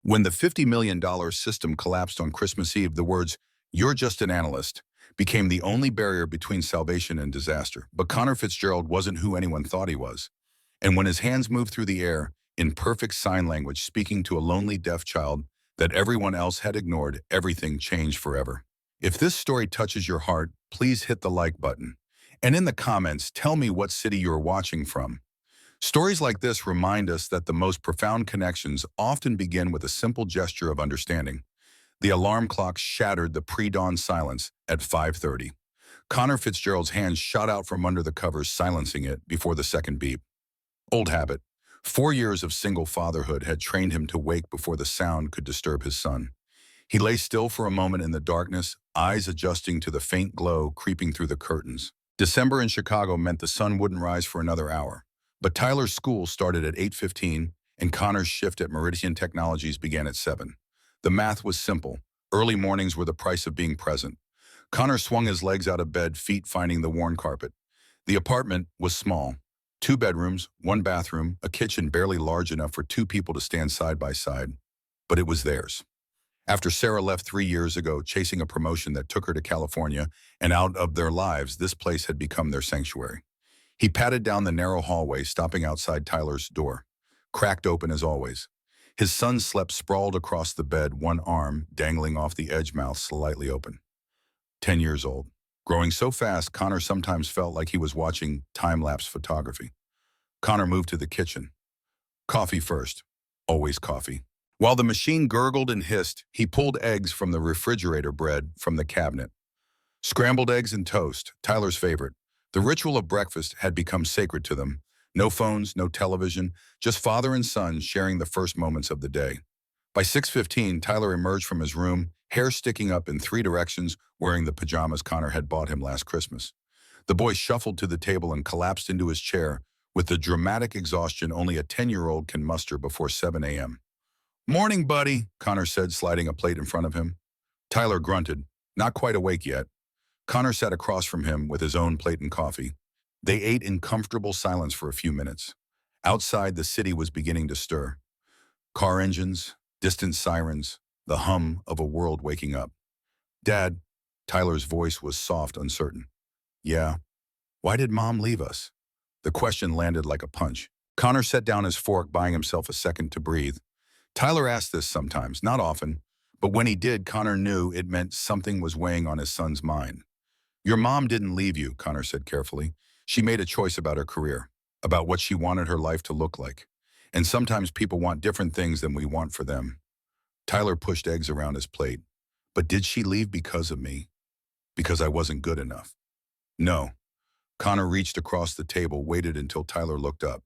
When the $50 million system collapsed on Christmas Eve, the words, "You're just an analyst," became the only barrier between salvation and disaster. But Connor Fitzgerald wasn't who anyone thought he was. And when his hands moved through the air, in perfect sign language, speaking to a lonely deaf child that everyone else had ignored, everything changed forever. If this story touches your heart, please hit the like button. And in the comments, tell me what city you're watching from. Stories like this remind us that the most profound connections often begin with a simple gesture of understanding. The alarm clock shattered the pre-dawn silence at 5:30. Connor Fitzgerald's hand shot out from under the covers, silencing it before the second beep. Old habit. 4 years of single fatherhood had trained him to wake before the sound could disturb his son. He lay still for a moment in the darkness, eyes adjusting to the faint glow creeping through the curtains. December in Chicago meant the sun wouldn't rise for another hour. But Tyler's school started at 8:15, and Connor's shift at Meridian Technologies began at 7. The math was simple. Early mornings were the price of being present. Connor swung his legs out of bed, feet finding the worn carpet. The apartment was small. 2 bedrooms, 1 bathroom, a kitchen barely large enough for 2 people to stand side by side. But it was theirs. After Sarah left 3 years ago, chasing a promotion that took her to California and out of their lives, this place had become their sanctuary. He patted down the narrow hallway, stopping outside Tyler's door, cracked open as always. His son slept sprawled across the bed, one arm dangling off the edge, mouth slightly open. 10 years old. Growing so fast, Connor sometimes felt like he was watching time-lapse photography. Connor moved to the kitchen. Coffee first. Always coffee. While the machine gurgled and hissed, he pulled eggs from the refrigerator, bread from the cabinet. Scrambled eggs and toast, Tyler's favorite. The ritual of breakfast had become sacred to them. No phones, no television, just father and son sharing the first moments of the day. By 6:15, Tyler emerged from his room, hair sticking up in 3 directions, wearing the pajamas Connor had bought him last Christmas. The boy shuffled to the table and collapsed into his chair with the dramatic exhaustion only a 10-year-old can muster before 7 a.m. "Morning, buddy," Connor said, sliding a plate in front of him. Tyler grunted, not quite awake yet. Connor sat across from him with his own plate and coffee. They ate in comfortable silence for a few minutes. Outside, the city was beginning to stir. Car engines, distant sirens, the hum of a world waking up. "Dad," Tyler's voice was soft, uncertain. "Yeah. Why did Mom leave us?" The question landed like a punch. Connor set down his fork, buying himself a second to breathe. Tyler asked this sometimes, not often, but when he did, Connor knew it meant something was weighing on his son's mind. "Your mom didn't leave you," Connor said carefully. "She made a choice about her career, about what she wanted her life to look like. And sometimes people want different things than we want for them." Tyler pushed eggs around his plate. "But did she leave because of me? Because I wasn't good enough?" "No." Connor reached across the table, waited until Tyler looked up.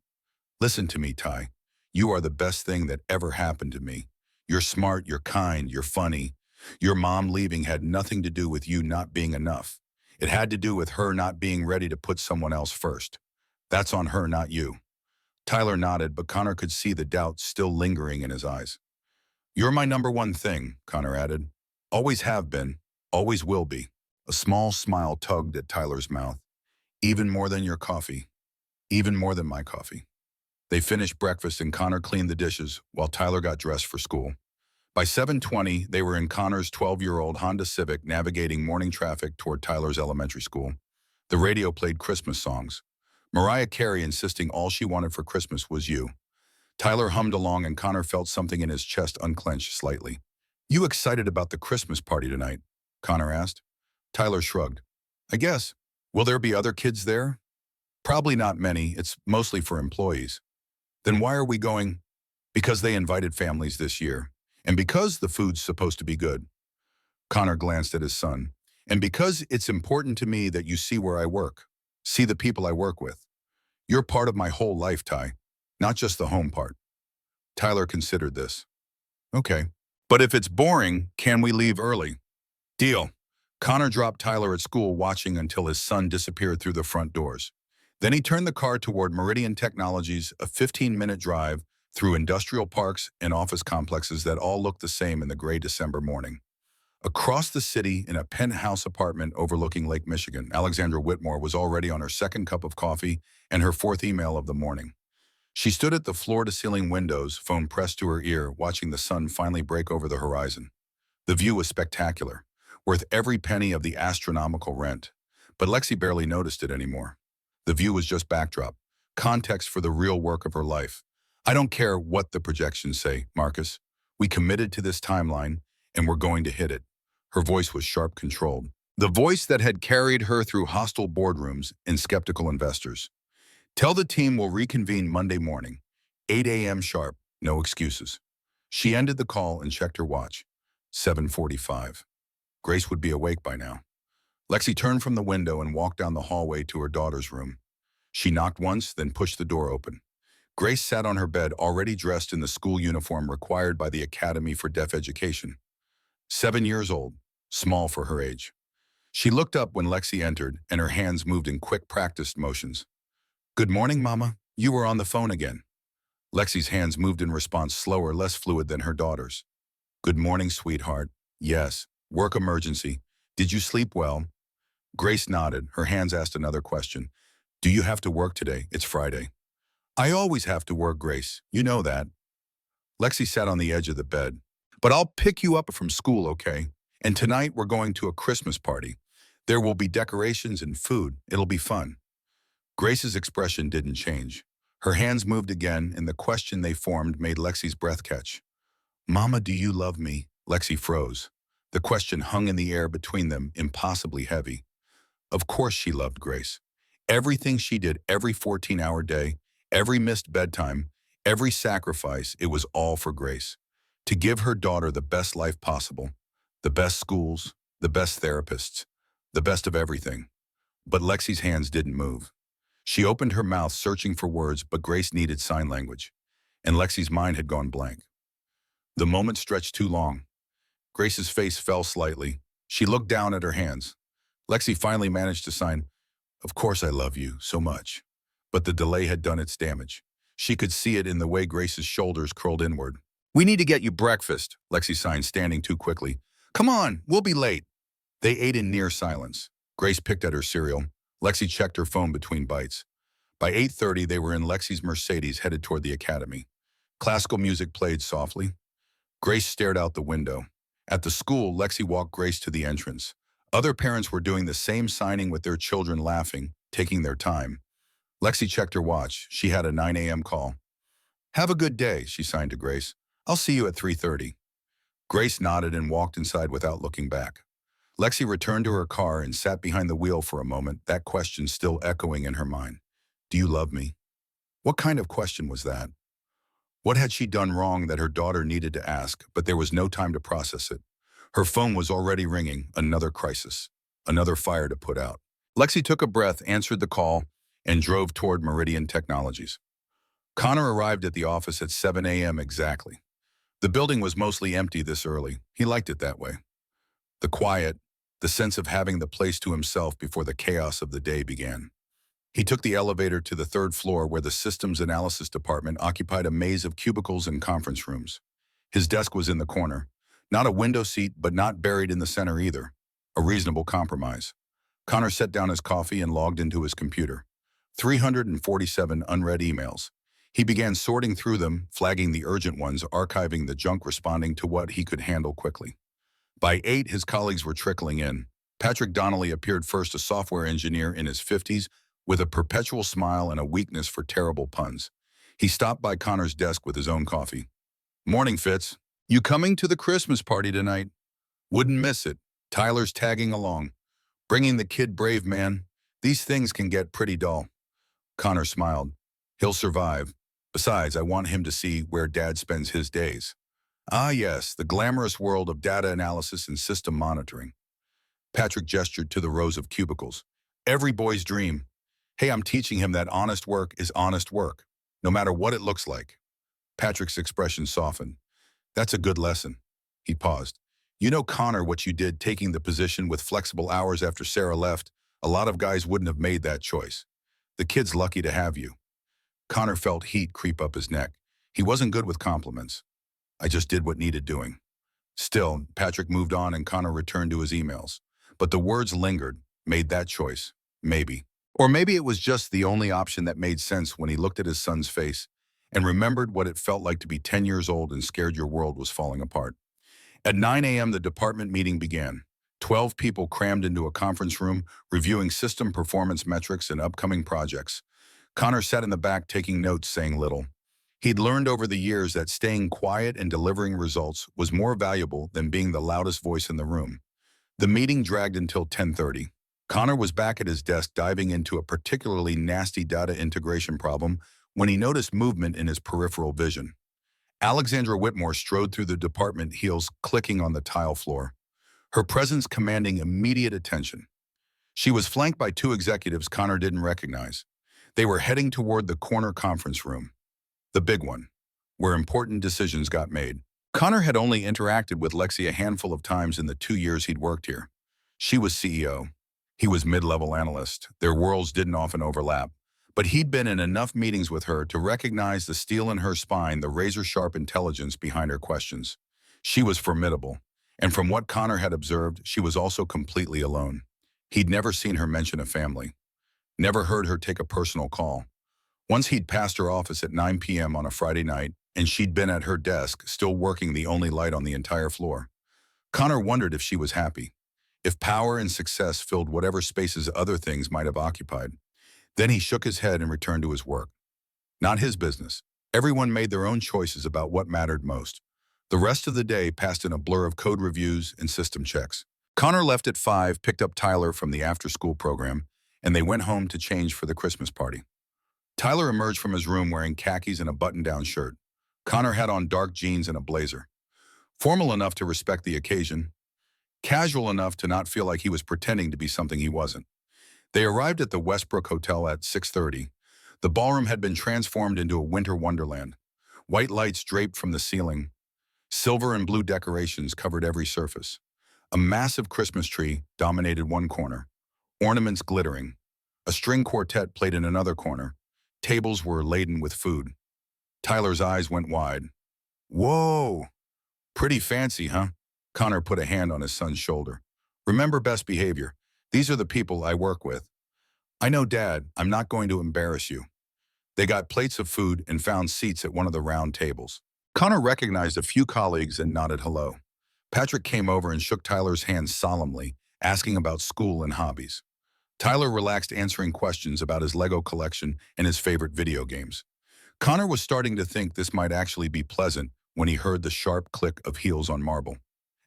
"Listen to me, Ty. You are the best thing that ever happened to me. You're smart, you're kind, you're funny. Your mom leaving had nothing to do with you not being enough. It had to do with her not being ready to put someone else first. That's on her, not you." Tyler nodded, but Connor could see the doubt still lingering in his eyes. "You're my number one thing," Connor added. "Always have been, always will be." A small smile tugged at Tyler's mouth. "Even more than your coffee. Even more than my coffee." They finished breakfast and Connor cleaned the dishes while Tyler got dressed for school. By 7:20, they were in Connor's 12-year-old Honda Civic, navigating morning traffic toward Tyler's elementary school. The radio played Christmas songs. Mariah Carey insisting all she wanted for Christmas was you. Tyler hummed along and Connor felt something in his chest unclench slightly. "You excited about the Christmas party tonight?" Connor asked. Tyler shrugged. "I guess. Will there be other kids there?" "Probably not many. It's mostly for employees." "Then why are we going?" "Because they invited families this year. And because the food's supposed to be good." Connor glanced at his son. "And because it's important to me that you see where I work, see the people I work with. You're part of my whole life, Ty, not just the home part." Tyler considered this. "Okay. But if it's boring, can we leave early?" "Deal." Connor dropped Tyler at school, watching until his son disappeared through the front doors. Then he turned the car toward Meridian Technologies, a 15-minute drive through industrial parks and office complexes that all looked the same in the gray December morning. Across the city, in a penthouse apartment overlooking Lake Michigan, Alexandra Whitmore was already on her second cup of coffee and her fourth email of the morning. She stood at the floor-to-ceiling windows, phone pressed to her ear, watching the sun finally break over the horizon. The view was spectacular, worth every penny of the astronomical rent. But Lexi barely noticed it anymore. The view was just backdrop, context for the real work of her life. I don't care what the projections say, Marcus. We committed to this timeline, and we're going to hit it. Her voice was sharp, controlled. The voice that had carried her through hostile boardrooms and skeptical investors. Tell the team we'll reconvene Monday morning, 8 a.m. sharp, no excuses. She ended the call and checked her watch. 7:45. Grace would be awake by now. Lexi turned from the window and walked down the hallway to her daughter's room. She knocked once, then pushed the door open. Grace sat on her bed, already dressed in the school uniform required by the Academy for Deaf Education. 7 years old, small for her age. She looked up when Lexi entered, and her hands moved in quick, practiced motions. "Good morning, Mama. You were on the phone again." Lexi's hands moved in response, slower, less fluid than her daughter's. "Good morning, sweetheart. Yes, work emergency. Did you sleep well?" Grace nodded. Her hands asked another question. "Do you have to work today? It's Friday." "I always have to work, Grace. You know that." Lexi sat on the edge of the bed. "But I'll pick you up from school, okay? And tonight we're going to a Christmas party. There will be decorations and food. It'll be fun." Grace's expression didn't change. Her hands moved again, and the question they formed made Lexi's breath catch. "Mama, do you love me?" Lexi froze. The question hung in the air between them, impossibly heavy. Of course she loved Grace. Everything she did every 14-hour day, every missed bedtime, every sacrifice, it was all for Grace. To give her daughter the best life possible, the best schools, the best therapists, the best of everything. But Lexi's hands didn't move. She opened her mouth, searching for words, but Grace needed sign language, and Lexi's mind had gone blank. The moment stretched too long. Grace's face fell slightly. She looked down at her hands. Lexi finally managed to sign, "Of course I love you so much." But the delay had done its damage. She could see it in the way Grace's shoulders curled inward. "We need to get you breakfast," Lexi signed, standing too quickly. "Come on, we'll be late." They ate in near silence. Grace picked at her cereal. Lexi checked her phone between bites. By 8:30, they were in Lexi's Mercedes, headed toward the academy. Classical music played softly. Grace stared out the window. At the school, Lexi walked Grace to the entrance. Other parents were doing the same signing with their children, laughing, taking their time. Lexi checked her watch. She had a 9 a.m. call. "Have a good day," she signed to Grace. "I'll see you at 3:30. Grace nodded and walked inside without looking back. Lexi returned to her car and sat behind the wheel for a moment, that question still echoing in her mind. "Do you love me?" What kind of question was that? What had she done wrong that her daughter needed to ask, but there was no time to process it? Her phone was already ringing, another crisis, another fire to put out. Lexi took a breath, answered the call, and drove toward Meridian Technologies. Connor arrived at the office at 7 a.m. exactly. The building was mostly empty this early. He liked it that way. The quiet, the sense of having the place to himself before the chaos of the day began. He took the elevator to the third floor where the systems analysis department occupied a maze of cubicles and conference rooms. His desk was in the corner. Not a window seat, but not buried in the center either. A reasonable compromise. Connor set down his coffee and logged into his computer. 347 unread emails. He began sorting through them, flagging the urgent ones, archiving the junk, responding to what he could handle quickly. By 8, his colleagues were trickling in. Patrick Donnelly appeared first, a software engineer in his 50s, with a perpetual smile and a weakness for terrible puns. He stopped by Connor's desk with his own coffee. "Morning, Fitz. You coming to the Christmas party tonight?" "Wouldn't miss it. Tyler's tagging along. Bringing the kid brave, man. These things can get pretty dull." Connor smiled. "He'll survive. Besides, I want him to see where Dad spends his days." "Ah, yes, the glamorous world of data analysis and system monitoring." Patrick gestured to the rows of cubicles. "Every boy's dream. Hey, I'm teaching him that honest work is honest work, no matter what it looks like." Patrick's expression softened. "That's a good lesson." He paused. "You know, Connor, what you did taking the position with flexible hours after Sarah left, a lot of guys wouldn't have made that choice. The kid's lucky to have you." Connor felt heat creep up his neck. He wasn't good with compliments. "I just did what needed doing." Still, Patrick moved on and Connor returned to his emails. But the words lingered. "Made that choice. Maybe." Or maybe it was just the only option that made sense when he looked at his son's face. and remembered what it felt like to be 10 years old and scared your world was falling apart. At 9 a.m., the department meeting began. 12 people crammed into a conference room, reviewing system performance metrics and upcoming projects. Connor sat in the back taking notes, saying little. He'd learned over the years that staying quiet and delivering results was more valuable than being the loudest voice in the room. The meeting dragged until 10:30. Connor was back at his desk diving into a particularly nasty data integration problem when he noticed movement in his peripheral vision. Alexandra Whitmore strode through the department, heels clicking on the tile floor, her presence commanding immediate attention. She was flanked by two executives Connor didn't recognize. They were heading toward the corner conference room, the big one, where important decisions got made. Connor had only interacted with Lexi a handful of times in the 2 years he'd worked here. She was CEO. He was mid-level analyst. Their worlds didn't often overlap. But he'd been in enough meetings with her to recognize the steel in her spine, the razor-sharp intelligence behind her questions. She was formidable. And from what Connor had observed, she was also completely alone. He'd never seen her mention a family. Never heard her take a personal call. Once he'd passed her office at 9 p.m. on a Friday night, and she'd been at her desk, still working the only light on the entire floor. Connor wondered if she was happy, if power and success filled whatever spaces other things might have occupied. Then he shook his head and returned to his work. Not his business. Everyone made their own choices about what mattered most. The rest of the day passed in a blur of code reviews and system checks. Connor left at 5, picked up Tyler from the after-school program, and they went home to change for the Christmas party. Tyler emerged from his room wearing khakis and a button-down shirt. Connor had on dark jeans and a blazer. Formal enough to respect the occasion, casual enough to not feel like he was pretending to be something he wasn't. They arrived at the Westbrook Hotel at 6:30. The ballroom had been transformed into a winter wonderland. White lights draped from the ceiling. Silver and blue decorations covered every surface. A massive Christmas tree dominated one corner, ornaments glittering. A string quartet played in another corner. Tables were laden with food. Tyler's eyes went wide. Whoa! Pretty fancy, huh? Connor put a hand on his son's shoulder. Remember best behavior. These are the people I work with. I know, Dad, I'm not going to embarrass you. They got plates of food and found seats at one of the round tables. Connor recognized a few colleagues and nodded hello. Patrick came over and shook Tyler's hand solemnly, asking about school and hobbies. Tyler relaxed, answering questions about his Lego collection and his favorite video games. Connor was starting to think this might actually be pleasant when he heard the sharp click of heels on marble.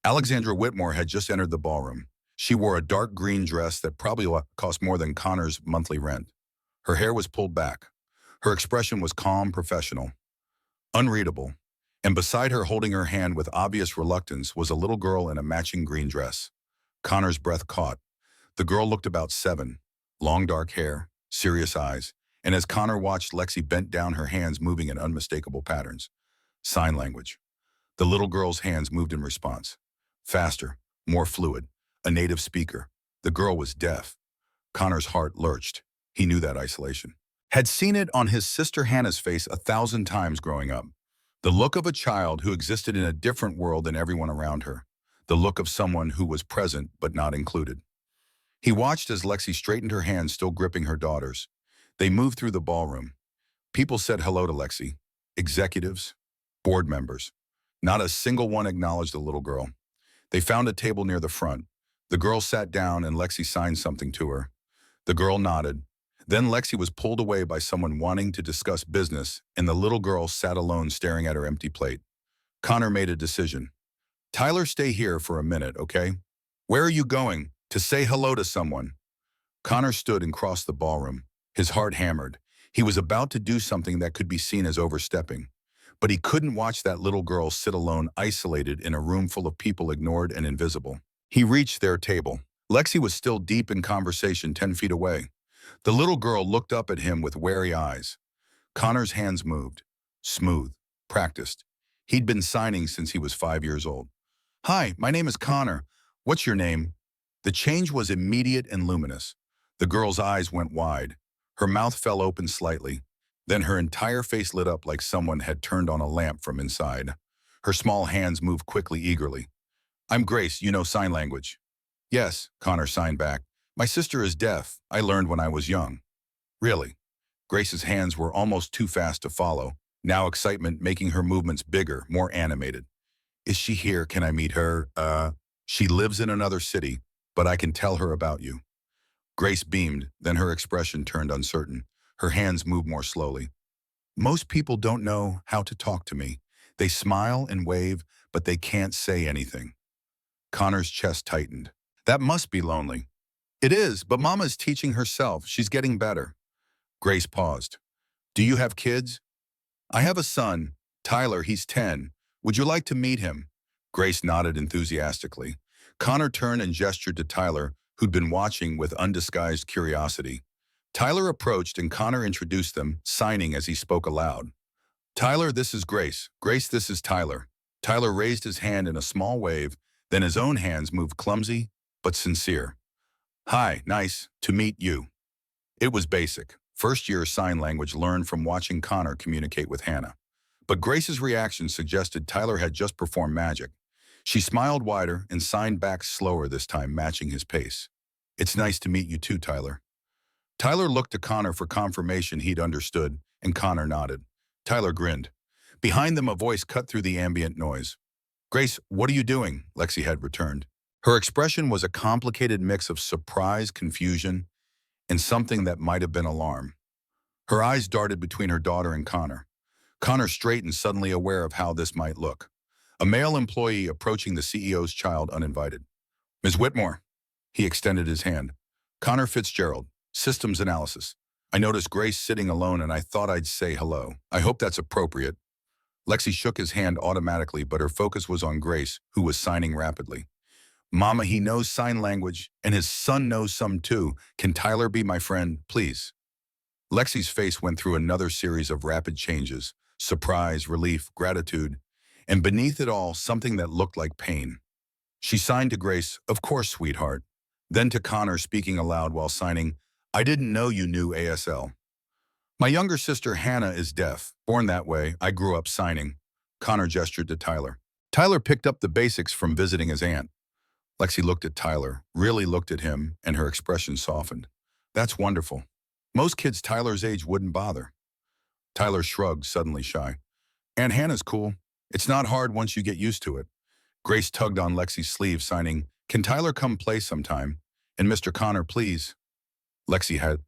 Alexandra Whitmore had just entered the ballroom. She wore a dark green dress that probably cost more than Connor's monthly rent. Her hair was pulled back. Her expression was calm, professional, unreadable. And beside her, holding her hand with obvious reluctance, was a little girl in a matching green dress. Connor's breath caught. The girl looked about 7, long dark hair, serious eyes, and as Connor watched, Lexi bent down, her hands moving in unmistakable patterns. Sign language. The little girl's hands moved in response. Faster, more fluid. A native speaker. The girl was deaf. Connor's heart lurched. He knew that isolation. Had seen it on his sister Hannah's face 1,000 times growing up. The look of a child who existed in a different world than everyone around her. The look of someone who was present but not included. He watched as Lexi straightened her hands, still gripping her daughter's. They moved through the ballroom. People said hello to Lexi. Executives, board members. Not a single one acknowledged the little girl. They found a table near the front. The girl sat down and Lexi signed something to her. The girl nodded. Then Lexi was pulled away by someone wanting to discuss business, and the little girl sat alone staring at her empty plate. Connor made a decision. Tyler, stay here for a minute, okay? Where are you going? To say hello to someone. Connor stood and crossed the ballroom. His heart hammered. He was about to do something that could be seen as overstepping. But he couldn't watch that little girl sit alone, isolated in a room full of people, ignored and invisible. He reached their table. Lexi was still deep in conversation 10 feet away. The little girl looked up at him with wary eyes. Connor's hands moved. Smooth. Practiced. He'd been signing since he was 5 years old. Hi, my name is Connor. What's your name? The change was immediate and luminous. The girl's eyes went wide. Her mouth fell open slightly. Then her entire face lit up like someone had turned on a lamp from inside. Her small hands moved quickly, eagerly. I'm Grace, you know sign language. Yes, Connor signed back. My sister is deaf. I learned when I was young. Really? Grace's hands were almost too fast to follow. now excitement making her movements bigger, more animated. Is she here? Can I meet her? She lives in another city, but I can tell her about you. Grace beamed, then her expression turned uncertain. Her hands moved more slowly. Most people don't know how to talk to me. They smile and wave, but they can't say anything. Connor's chest tightened. That must be lonely. It is, but Mama's teaching herself. She's getting better. Grace paused. Do you have kids? I have a son, Tyler, he's 10. Would you like to meet him? Grace nodded enthusiastically. Connor turned and gestured to Tyler, who'd been watching with undisguised curiosity. Tyler approached and Connor introduced them, signing as he spoke aloud. Tyler, this is Grace. Grace, this is Tyler. Tyler raised his hand in a small wave, then his own hands moved clumsy, but sincere. Hi, nice to meet you. It was basic, first-year sign language learned from watching Connor communicate with Hannah. But Grace's reaction suggested Tyler had just performed magic. She smiled wider and signed back slower this time, matching his pace. It's nice to meet you too, Tyler. Tyler looked to Connor for confirmation he'd understood, and Connor nodded. Tyler grinned. Behind them, a voice cut through the ambient noise. Grace, what are you doing? Lexi had returned. Her expression was a complicated mix of surprise, confusion, and something that might have been alarm. Her eyes darted between her daughter and Connor. Connor straightened, suddenly aware of how this might look. A male employee approaching the CEO's child uninvited. Ms. Whitmore. He extended his hand. Connor Fitzgerald, Systems Analysis. I noticed Grace sitting alone and I thought I'd say hello. I hope that's appropriate. Lexi shook his hand automatically, but her focus was on Grace, who was signing rapidly. Mama, he knows sign language, and his son knows some too. Can Tyler be my friend, please? Lexi's face went through another series of rapid changes, surprise, relief, gratitude, and beneath it all, something that looked like pain. She signed to Grace, of course, sweetheart. Then to Connor, speaking aloud while signing, I didn't know you knew ASL. My younger sister Hannah is deaf. Born that way, I grew up signing. Connor gestured to Tyler. Tyler picked up the basics from visiting his aunt. Lexi looked at Tyler, really looked at him, and her expression softened. That's wonderful. Most kids Tyler's age wouldn't bother. Tyler shrugged, suddenly shy. Aunt Hannah's cool. It's not hard once you get used to it. Grace tugged on Lexi's sleeve, signing, Can Tyler come play sometime? And Mr. Connor, please. Lexi had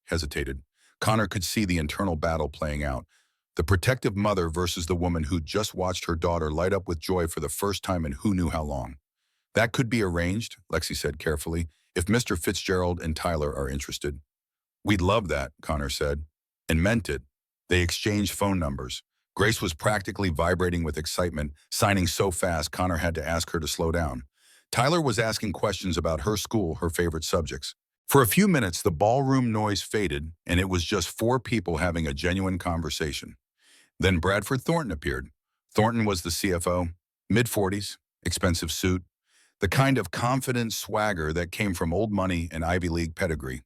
hesitated. Connor could see the internal battle playing out. The protective mother versus the woman who'd just watched her daughter light up with joy for the first time in who knew how long. That could be arranged, Lexi said carefully, if Mr. Fitzgerald and Tyler are interested. We'd love that, Connor said, and meant it. They exchanged phone numbers. Grace was practically vibrating with excitement, signing so fast Connor had to ask her to slow down. Tyler was asking questions about her school, her favorite subjects. For a few minutes, the ballroom noise faded, and it was just four people having a genuine conversation. Then Bradford Thornton appeared. Thornton was the CFO, mid-40s, expensive suit, the kind of confident swagger that came from old money and Ivy League pedigree.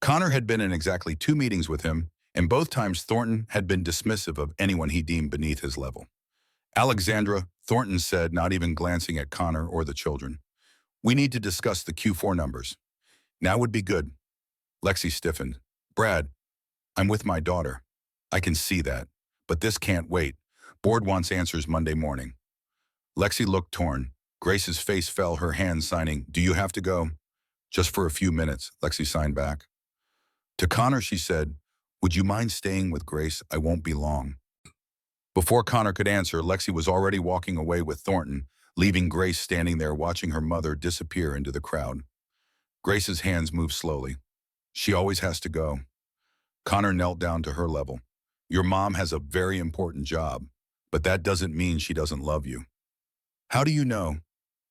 Connor had been in exactly 2 meetings with him, and both times Thornton had been dismissive of anyone he deemed beneath his level. Alexandra, Thornton said, not even glancing at Connor or the children. We need to discuss the Q4 numbers. Now would be good. Lexi stiffened. Brad, I'm with my daughter. I can see that. But this can't wait. Board wants answers Monday morning. Lexi looked torn. Grace's face fell, her hand signing, Do you have to go? Just for a few minutes, Lexi signed back. To Connor, she said, Would you mind staying with Grace? I won't be long. Before Connor could answer, Lexi was already walking away with Thornton, leaving Grace standing there watching her mother disappear into the crowd. Grace's hands moved slowly. She always has to go. Connor knelt down to her level. Your mom has a very important job, but that doesn't mean she doesn't love you. How do you know?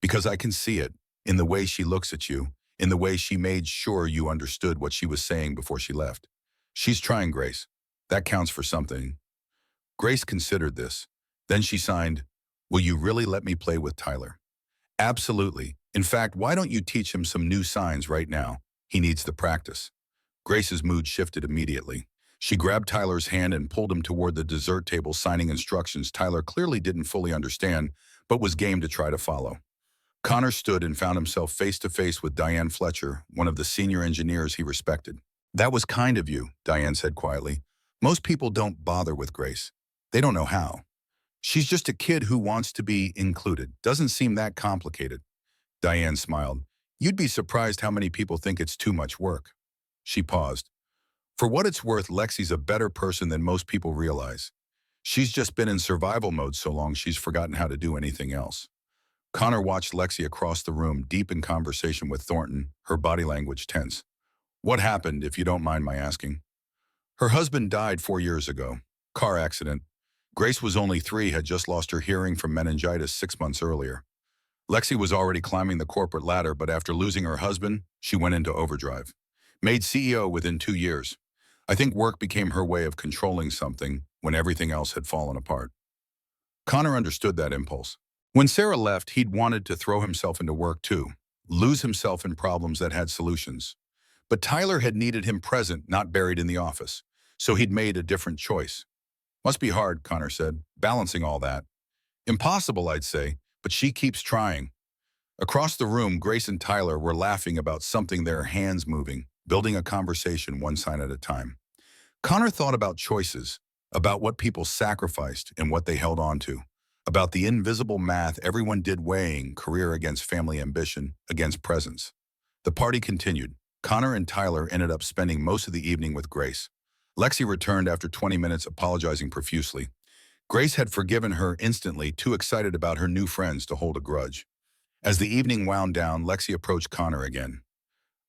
Because I can see it, in the way she looks at you, in the way she made sure you understood what she was saying before she left. She's trying, Grace. That counts for something. Grace considered this. Then she signed, Will you really let me play with Tyler? Absolutely. In fact, why don't you teach him some new signs right now? He needs the practice. Grace's mood shifted immediately. She grabbed Tyler's hand and pulled him toward the dessert table, signing instructions Tyler clearly didn't fully understand, but was game to try to follow. Connor stood and found himself face to face with Diane Fletcher, one of the senior engineers he respected. That was kind of you, Diane said quietly. Most people don't bother with Grace. They don't know how. She's just a kid who wants to be included. Doesn't seem that complicated. Diane smiled. You'd be surprised how many people think it's too much work. She paused. For what it's worth, Lexi's a better person than most people realize. She's just been in survival mode so long she's forgotten how to do anything else. Connor watched Lexi across the room, deep in conversation with Thornton, her body language tense. What happened, if you don't mind my asking? Her husband died 4 years ago. Car accident. Grace was only 3, had just lost her hearing from meningitis 6 months earlier. Lexi was already climbing the corporate ladder, but after losing her husband, she went into overdrive. Made CEO within 2 years. I think work became her way of controlling something when everything else had fallen apart. Connor understood that impulse. When Sarah left, he'd wanted to throw himself into work too, lose himself in problems that had solutions. But Tyler had needed him present, not buried in the office, so he'd made a different choice. Must be hard, Connor said, balancing all that. Impossible, I'd say, but she keeps trying. Across the room, Grace and Tyler were laughing about something, their hands moving, building a conversation one sign at a time. Connor thought about choices, about what people sacrificed and what they held on to, about the invisible math everyone did, weighing career against family ambition, against presence. The party continued. Connor and Tyler ended up spending most of the evening with Grace. Lexi returned after 20 minutes, apologizing profusely. Grace had forgiven her instantly, too excited about her new friends to hold a grudge. As the evening wound down, Lexi approached Connor again.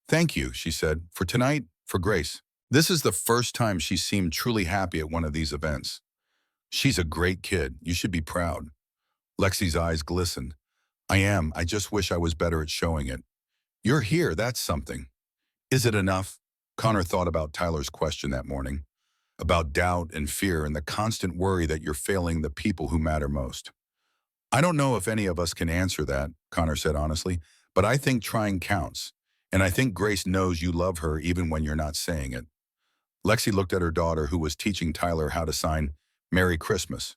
Thank you, she said, for tonight, for Grace. This is the first time she seemed truly happy at one of these events. She's a great kid. You should be proud. Lexi's eyes glistened. I am. I just wish I was better at showing it. You're here. That's something. Is it enough? Connor thought about Tyler's question that morning, about doubt and fear and the constant worry that you're failing the people who matter most. I don't know if any of us can answer that, Connor said honestly, but I think trying counts. And I think Grace knows you love her even when you're not saying it. Lexi looked at her daughter, who was teaching Tyler how to sign Merry Christmas,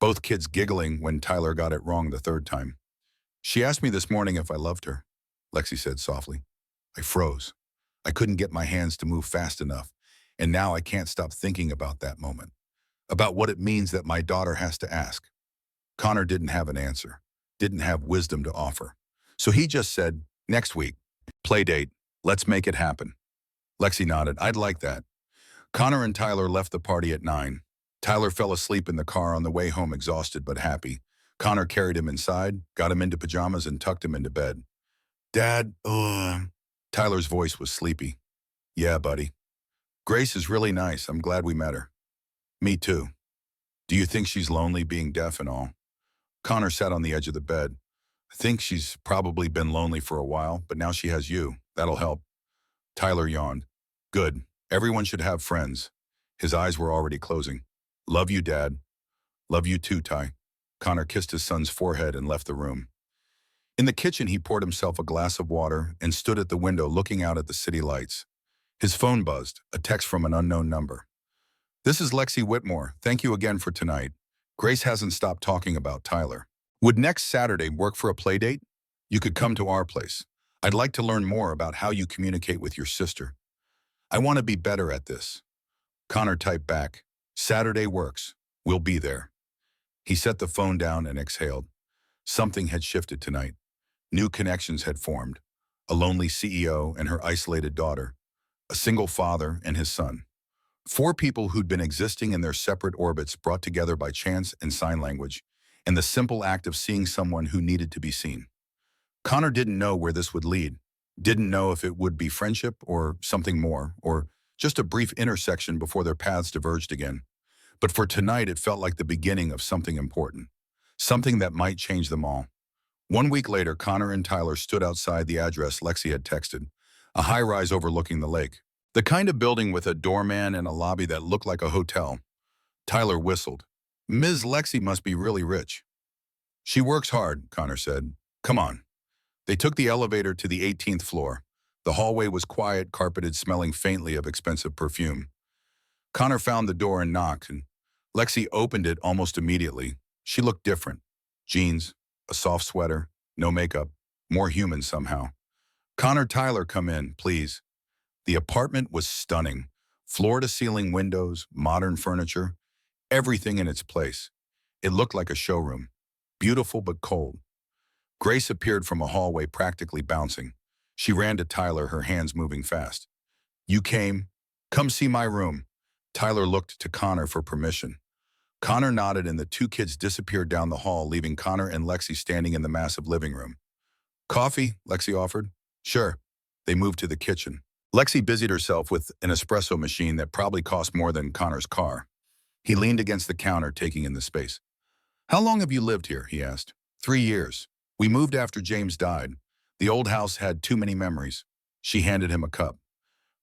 both kids giggling when Tyler got it wrong the third time. She asked me this morning if I loved her, Lexi said softly. I froze. I couldn't get my hands to move fast enough, and now I can't stop thinking about that moment, about what it means that my daughter has to ask. Connor didn't have an answer, didn't have wisdom to offer. So he just said, next week, play date, let's make it happen. Lexi nodded. I'd like that. Connor and Tyler left the party at 9. Tyler fell asleep in the car on the way home, exhausted but happy. Connor carried him inside, got him into pajamas, and tucked him into bed. Dad, Tyler's voice was sleepy. Yeah, buddy. Grace is really nice. I'm glad we met her. Me too. Do you think she's lonely, being deaf and all? Connor sat on the edge of the bed. I think she's probably been lonely for a while, but now she has you. That'll help. Tyler yawned. Good. Everyone should have friends. His eyes were already closing. Love you, Dad. Love you too, Ty. Connor kissed his son's forehead and left the room. In the kitchen, he poured himself a glass of water and stood at the window looking out at the city lights. His phone buzzed, a text from an unknown number. This is Lexi Whitmore. Thank you again for tonight. Grace hasn't stopped talking about Tyler. Would next Saturday work for a play date? You could come to our place. I'd like to learn more about how you communicate with your sister. I want to be better at this. Connor typed back, Saturday works. We'll be there. He set the phone down and exhaled. Something had shifted tonight. New connections had formed. A lonely CEO and her isolated daughter. A single father and his son. 4 people who'd been existing in their separate orbits, brought together by chance and sign language, and the simple act of seeing someone who needed to be seen. Connor didn't know where this would lead. Didn't know if it would be friendship or something more, or just a brief intersection before their paths diverged again. But for tonight, it felt like the beginning of something important. Something that might change them all. 1 week later, Connor and Tyler stood outside the address Lexi had texted, a high-rise overlooking the lake. The kind of building with a doorman and a lobby that looked like a hotel. Tyler whistled. Ms. Lexi must be really rich. She works hard, Connor said. Come on. They took the elevator to the 18th floor. The hallway was quiet, carpeted, smelling faintly of expensive perfume. Connor found the door and knocked, and Lexi opened it almost immediately. She looked different. Jeans, a soft sweater, no makeup, more human somehow. Connor, Tyler, come in, please. The apartment was stunning. Floor-to-ceiling windows, modern furniture, everything in its place. It looked like a showroom. Beautiful but cold. Grace appeared from a hallway practically bouncing. She ran to Tyler, her hands moving fast. "You came? Come see my room." Tyler looked to Connor for permission. Connor nodded and the two kids disappeared down the hall, leaving Connor and Lexi standing in the massive living room. "Coffee?" Lexi offered. "Sure." They moved to the kitchen. Lexi busied herself with an espresso machine that probably cost more than Connor's car. He leaned against the counter, taking in the space. "How long have you lived here?" he asked. 3 years. We moved after James died. The old house had too many memories." She handed him a cup.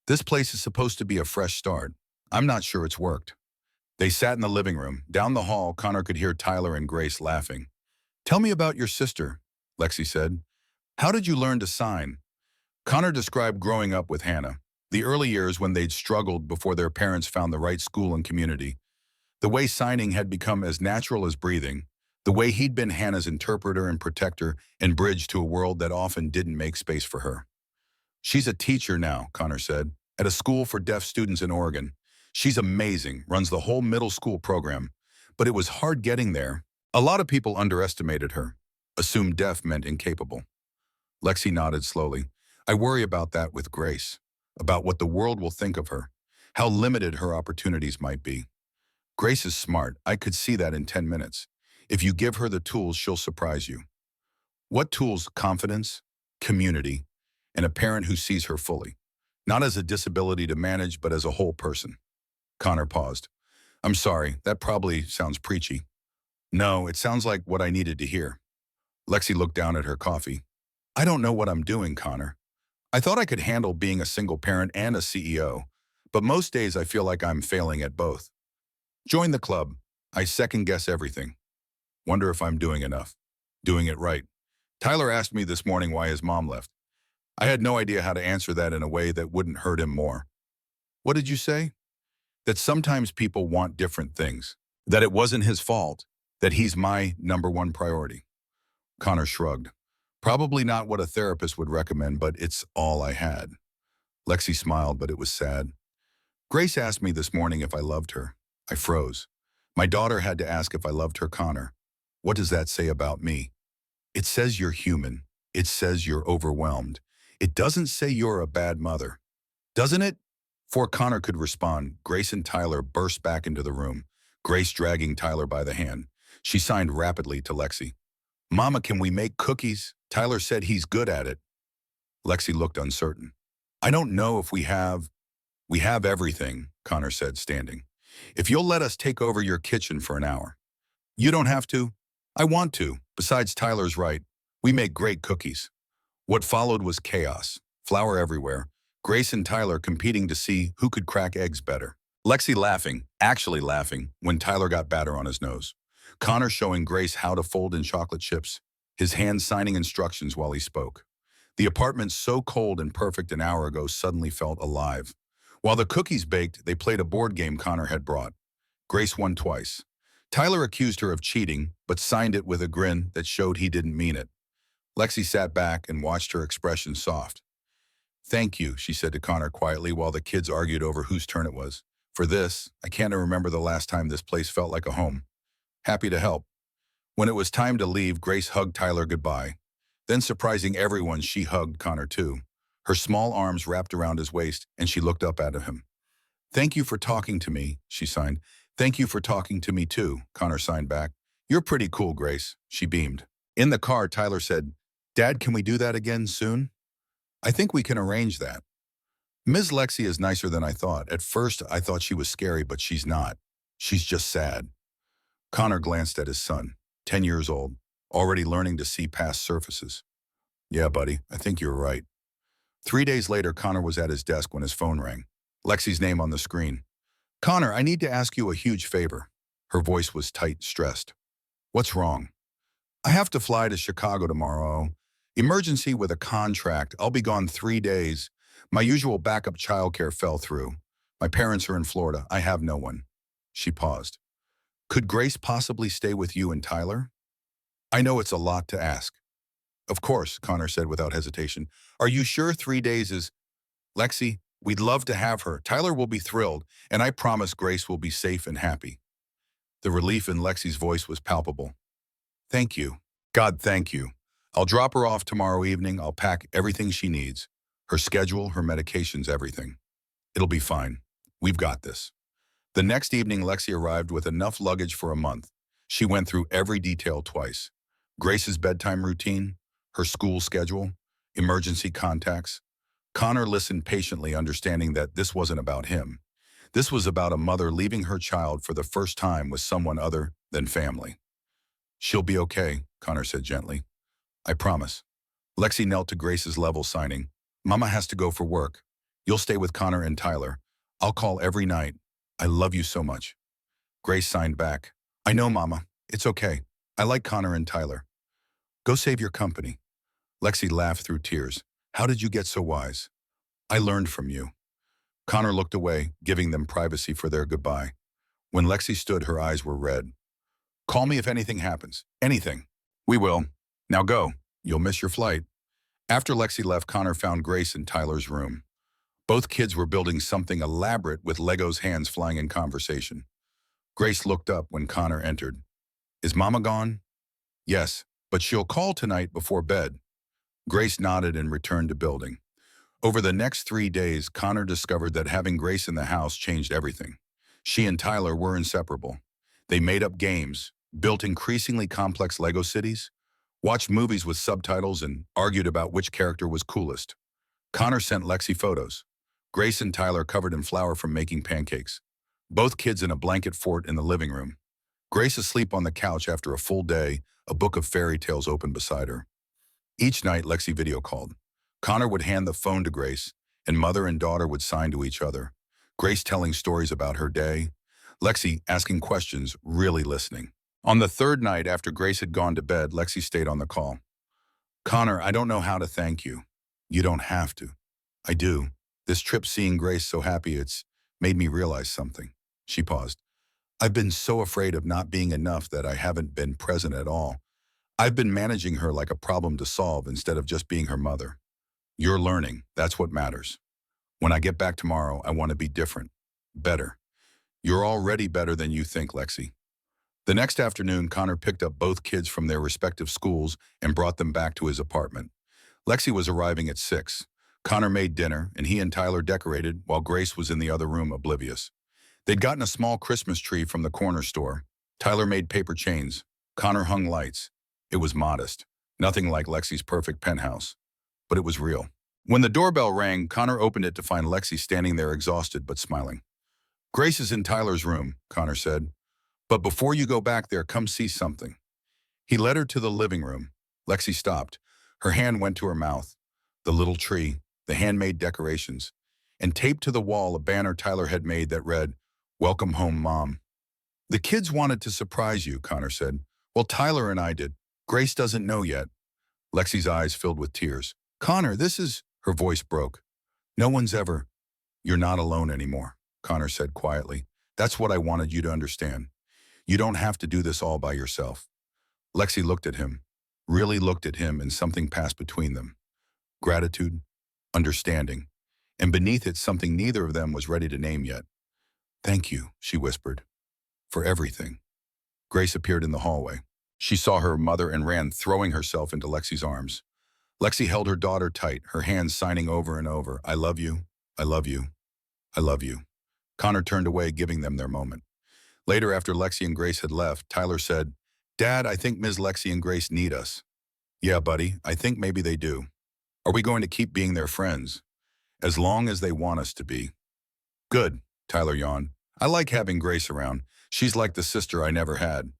"This place is supposed to be a fresh start. I'm not sure it's worked." They sat in the living room. Down the hall, Connor could hear Tyler and Grace laughing. "Tell me about your sister," Lexi said. "How did you learn to sign?" Connor described growing up with Hannah, the early years when they'd struggled before their parents found the right school and community. The way signing had become as natural as breathing, the way he'd been Hannah's interpreter and protector and bridge to a world that often didn't make space for her. "She's a teacher now," Connor said, "at a school for deaf students in Oregon. She's amazing, runs the whole middle school program. But it was hard getting there. A lot of people underestimated her, assumed deaf meant incapable." Lexi nodded slowly. "I worry about that with Grace, about what the world will think of her, how limited her opportunities might be. Grace is smart. I could see that in 10 minutes. If you give her the tools, she'll surprise you." "What tools?" "Confidence, community, and a parent who sees her fully. Not as a disability to manage, but as a whole person." Connor paused. "I'm sorry, that probably sounds preachy." "No, it sounds like what I needed to hear." Lexi looked down at her coffee. "I don't know what I'm doing, Connor. I thought I could handle being a single parent and a CEO, but most days I feel like I'm failing at both. Join the club. I second-guess everything. Wonder if I'm doing enough. Doing it right. Tyler asked me this morning why his mom left. I had no idea how to answer that in a way that wouldn't hurt him more." "What did you say?" "That sometimes people want different things. That it wasn't his fault. That he's my #1 priority." Connor shrugged. "Probably not what a therapist would recommend, but it's all I had." Lexi smiled, but it was sad. "Grace asked me this morning if I loved her. I froze. My daughter had to ask if I loved her, Connor. What does that say about me? It says you're human. It says you're overwhelmed. It doesn't say you're a bad mother. Doesn't it?" Before Connor could respond, Grace and Tyler burst back into the room, Grace dragging Tyler by the hand. She signed rapidly to Lexi. "Mama, can we make cookies? Tyler said he's good at it." Lexi looked uncertain. "I don't know if we have." "We have everything," Connor said, standing. "If you'll let us take over your kitchen for an hour." "You don't have to." "I want to. Besides, Tyler's right. We make great cookies." What followed was chaos. Flour everywhere. Grace and Tyler competing to see who could crack eggs better. Lexi laughing, actually laughing, when Tyler got batter on his nose. Connor showing Grace how to fold in chocolate chips, his hands signing instructions while he spoke. The apartment so cold and perfect an hour ago suddenly felt alive. While the cookies baked, they played a board game Connor had brought. Grace won twice. Tyler accused her of cheating, but signed it with a grin that showed he didn't mean it. Lexi sat back and watched her expression soft. "Thank you," she said to Connor quietly while the kids argued over whose turn it was. "For this, I can't remember the last time this place felt like a home. Happy to help." When it was time to leave, Grace hugged Tyler goodbye. Then, surprising everyone, she hugged Connor too. Her small arms wrapped around his waist, and she looked up at him. "Thank you for talking to me," she signed. "Thank you for talking to me too," Connor signed back. "You're pretty cool, Grace," she beamed. In the car, Tyler said, "Dad, can we do that again soon?" "I think we can arrange that." "Ms. Lexi is nicer than I thought. At first, I thought she was scary, but she's not. She's just sad." Connor glanced at his son, 10 years old, already learning to see past surfaces. "Yeah, buddy, I think you're right." 3 days later, Connor was at his desk when his phone rang. Lexi's name on the screen. "Connor, I need to ask you a huge favor." Her voice was tight, stressed. "What's wrong?" "I have to fly to Chicago tomorrow. Emergency with a contract. I'll be gone 3 days. My usual backup childcare fell through. My parents are in Florida. I have no one." She paused. "Could Grace possibly stay with you and Tyler?" "I know it's a lot to ask." "Of course," Connor said without hesitation. "Are you sure 3 days is—" "Lexi, We'd love to have her. Tyler will be thrilled, and I promise Grace will be safe and happy. The relief in Lexi's voice was palpable. Thank you. God, thank you. I'll drop her off tomorrow evening. I'll pack everything she needs. Her schedule, her medications, everything. It'll be fine. We've got this. The next evening, Lexi arrived with enough luggage for a month. She went through every detail twice. Grace's bedtime routine, her school schedule, emergency contacts. Connor listened patiently, understanding that this wasn't about him. This was about a mother leaving her child for the first time with someone other than family. She'll be okay, Connor said gently. I promise. Lexi knelt to Grace's level, signing. Mama has to go for work. You'll stay with Connor and Tyler. I'll call every night. I love you so much. Grace signed back. I know, Mama. It's okay. I like Connor and Tyler. Go save your company. Lexi laughed through tears. How did you get so wise? I learned from you. Connor looked away, giving them privacy for their goodbye. When Lexi stood, her eyes were red. Call me if anything happens. Anything. We will. Now go. You'll miss your flight. After Lexi left, Connor found Grace in Tyler's room. Both kids were building something elaborate with Lego's hands flying in conversation. Grace looked up when Connor entered. Is Mama gone? Yes, but she'll call tonight before bed. Grace nodded and returned to building. Over the next 3 days, Connor discovered that having Grace in the house changed everything. She and Tyler were inseparable. They made up games, built increasingly complex Lego cities, watched movies with subtitles, and argued about which character was coolest. Connor sent Lexi photos. Grace and Tyler covered in flour from making pancakes. Both kids in a blanket fort in the living room. Grace asleep on the couch after a full day, a book of fairy tales open beside her. Each night, Lexi video called. Connor would hand the phone to Grace, and mother and daughter would sign to each other. Grace telling stories about her day, Lexi asking questions, really listening. On the third night after Grace had gone to bed, Lexi stayed on the call. Connor, I don't know how to thank you. You don't have to. I do. This trip seeing Grace so happy, it's made me realize something. She paused. I've been so afraid of not being enough that I haven't been present at all. I've been managing her like a problem to solve instead of just being her mother. You're learning. That's what matters. When I get back tomorrow, I want to be different. Better. You're already better than you think, Lexi. The next afternoon, Connor picked up both kids from their respective schools and brought them back to his apartment. Lexi was arriving at 6. Connor made dinner, and he and Tyler decorated while Grace was in the other room oblivious. They'd gotten a small Christmas tree from the corner store. Tyler made paper chains. Connor hung lights. It was modest. Nothing like Lexi's perfect penthouse. But it was real. When the doorbell rang, Connor opened it to find Lexi standing there exhausted but smiling. Grace is in Tyler's room, Connor said. But before you go back there, come see something. He led her to the living room. Lexi stopped. Her hand went to her mouth. The little tree, the handmade decorations, and taped to the wall a banner Tyler had made that read, Welcome home, Mom. The kids wanted to surprise you, Connor said. Well, Tyler and I did. Grace doesn't know yet. Lexi's eyes filled with tears. Connor, this is... Her voice broke. No one's ever... You're not alone anymore, Connor said quietly. That's what I wanted you to understand. You don't have to do this all by yourself. Lexi looked at him, really looked at him, and something passed between them. Gratitude, understanding, and beneath it something neither of them was ready to name yet. Thank you, she whispered, for everything. Grace appeared in the hallway. She saw her mother and ran, throwing herself into Lexi's arms. Lexi held her daughter tight, her hands signing over and over, I love you, I love you, I love you. Connor turned away, giving them their moment. Later, after Lexi and Grace had left, Tyler said, Dad, I think Ms. Lexi and Grace need us. Yeah, buddy, I think maybe they do. Are we going to keep being their friends? As long as they want us to be. Good, Tyler yawned. I like having Grace around. She's like the sister I never had.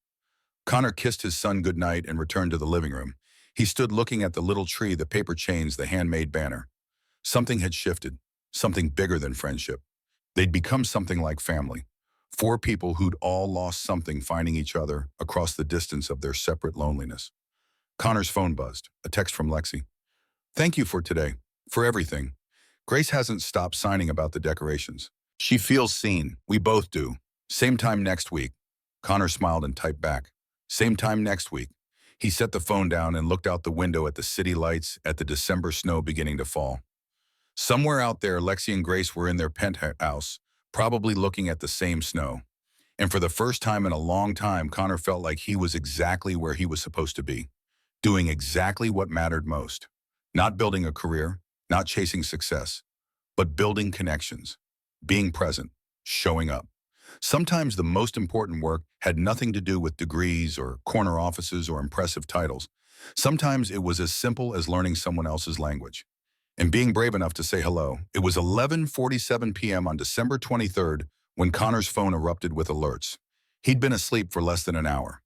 Connor kissed his son goodnight and returned to the living room. He stood looking at the little tree, the paper chains, the handmade banner. Something had shifted, something bigger than friendship. They'd become something like family. 4 people who'd all lost something finding each other across the distance of their separate loneliness. Connor's phone buzzed, a text from Lexi. Thank you for today, for everything. Grace hasn't stopped signing about the decorations. She feels seen. We both do. Same time next week. Connor smiled and typed back. Same time next week. He set the phone down and looked out the window at the city lights, at the December snow beginning to fall. Somewhere out there, Lexi and Grace were in their penthouse, probably looking at the same snow. And for the first time in a long time, Connor felt like he was exactly where he was supposed to be, doing exactly what mattered most. Not building a career, not chasing success, but building connections, being present, showing up. Sometimes the most important work had nothing to do with degrees or corner offices or impressive titles. Sometimes it was as simple as learning someone else's language and being brave enough to say hello. It was 11:47 p.m. on December 23rd when Connor's phone erupted with alerts. He'd been asleep for less than an hour.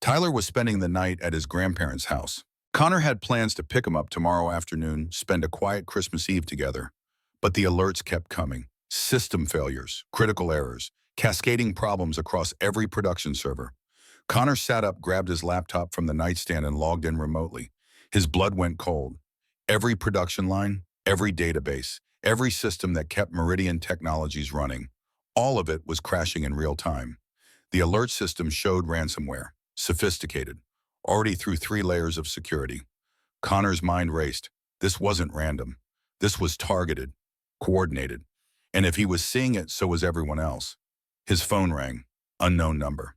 Tyler was spending the night at his grandparents' house. Connor had plans to pick him up tomorrow afternoon, spend a quiet Christmas Eve together. But the alerts kept coming. System failures, critical errors, cascading problems across every production server. Connor sat up, grabbed his laptop from the nightstand and logged in remotely. His blood went cold. Every production line, every database, every system that kept Meridian Technologies running, all of it was crashing in real time. The alert system showed ransomware, sophisticated, already through 3 layers of security. Connor's mind raced. This wasn't random. This was targeted, coordinated. And if he was seeing it, so was everyone else. His phone rang. Unknown number.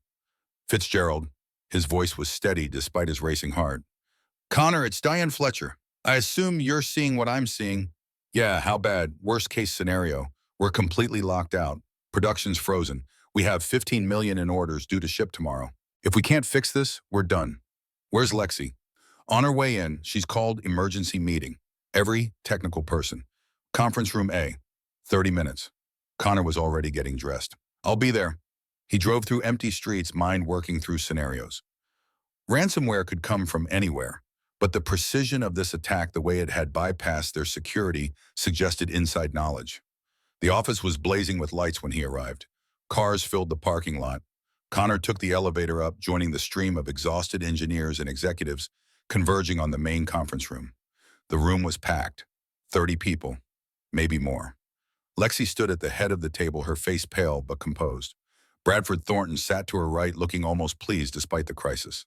Fitzgerald. His voice was steady despite his racing heart. Connor, it's Diane Fletcher. I assume you're seeing what I'm seeing. Yeah, how bad? Worst case scenario. We're completely locked out. Production's frozen. We have 15 million in orders due to ship tomorrow. If we can't fix this, we're done. Where's Lexi? On her way in, she's called emergency meeting. Every technical person. Conference room A. 30 minutes. Connor was already getting dressed. I'll be there. He drove through empty streets, mind working through scenarios. Ransomware could come from anywhere, but the precision of this attack, the way it had bypassed their security, suggested inside knowledge. The office was blazing with lights when he arrived. Cars filled the parking lot. Connor took the elevator up, joining the stream of exhausted engineers and executives converging on the main conference room. The room was packed. 30 people, maybe more. Lexi stood at the head of the table, her face pale but composed. Bradford Thornton sat to her right, looking almost pleased despite the crisis.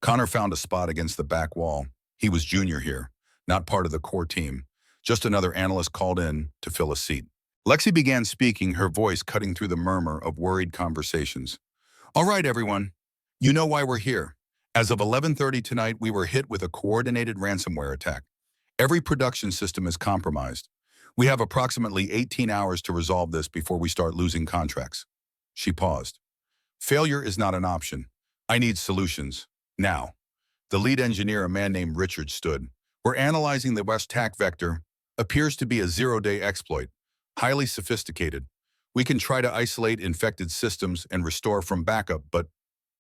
Connor found a spot against the back wall. He was junior here, not part of the core team, just another analyst called in to fill a seat. Lexi began speaking, her voice cutting through the murmur of worried conversations. All right, everyone. You know why we're here. As of 11:30 tonight, we were hit with a coordinated ransomware attack. Every production system is compromised. We have approximately 18 hours to resolve this before we start losing contracts. She paused. Failure is not an option. I need solutions. Now. The lead engineer, a man named Richard, stood. We're analyzing the West attack vector. Appears to be a zero-day exploit. Highly sophisticated. We can try to isolate infected systems and restore from backup, but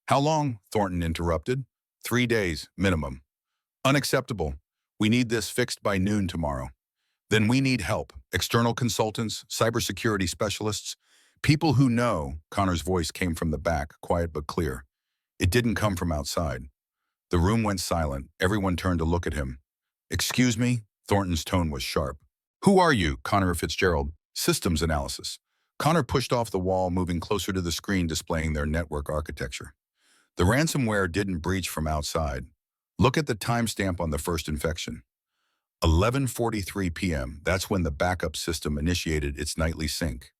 how long? Thornton interrupted. 3 days, minimum. Unacceptable. We need this fixed by noon tomorrow. Then we need help. External consultants, cybersecurity specialists, people who know. Connor's voice came from the back, quiet but clear. It didn't come from outside. The room went silent. Everyone turned to look at him. Excuse me? Thornton's tone was sharp. Who are you? Connor Fitzgerald. Systems analysis. Connor pushed off the wall, moving closer to the screen displaying their network architecture. The ransomware didn't breach from outside. Look at the timestamp on the first infection. 11:43 p.m. That's when the backup system initiated its nightly sync.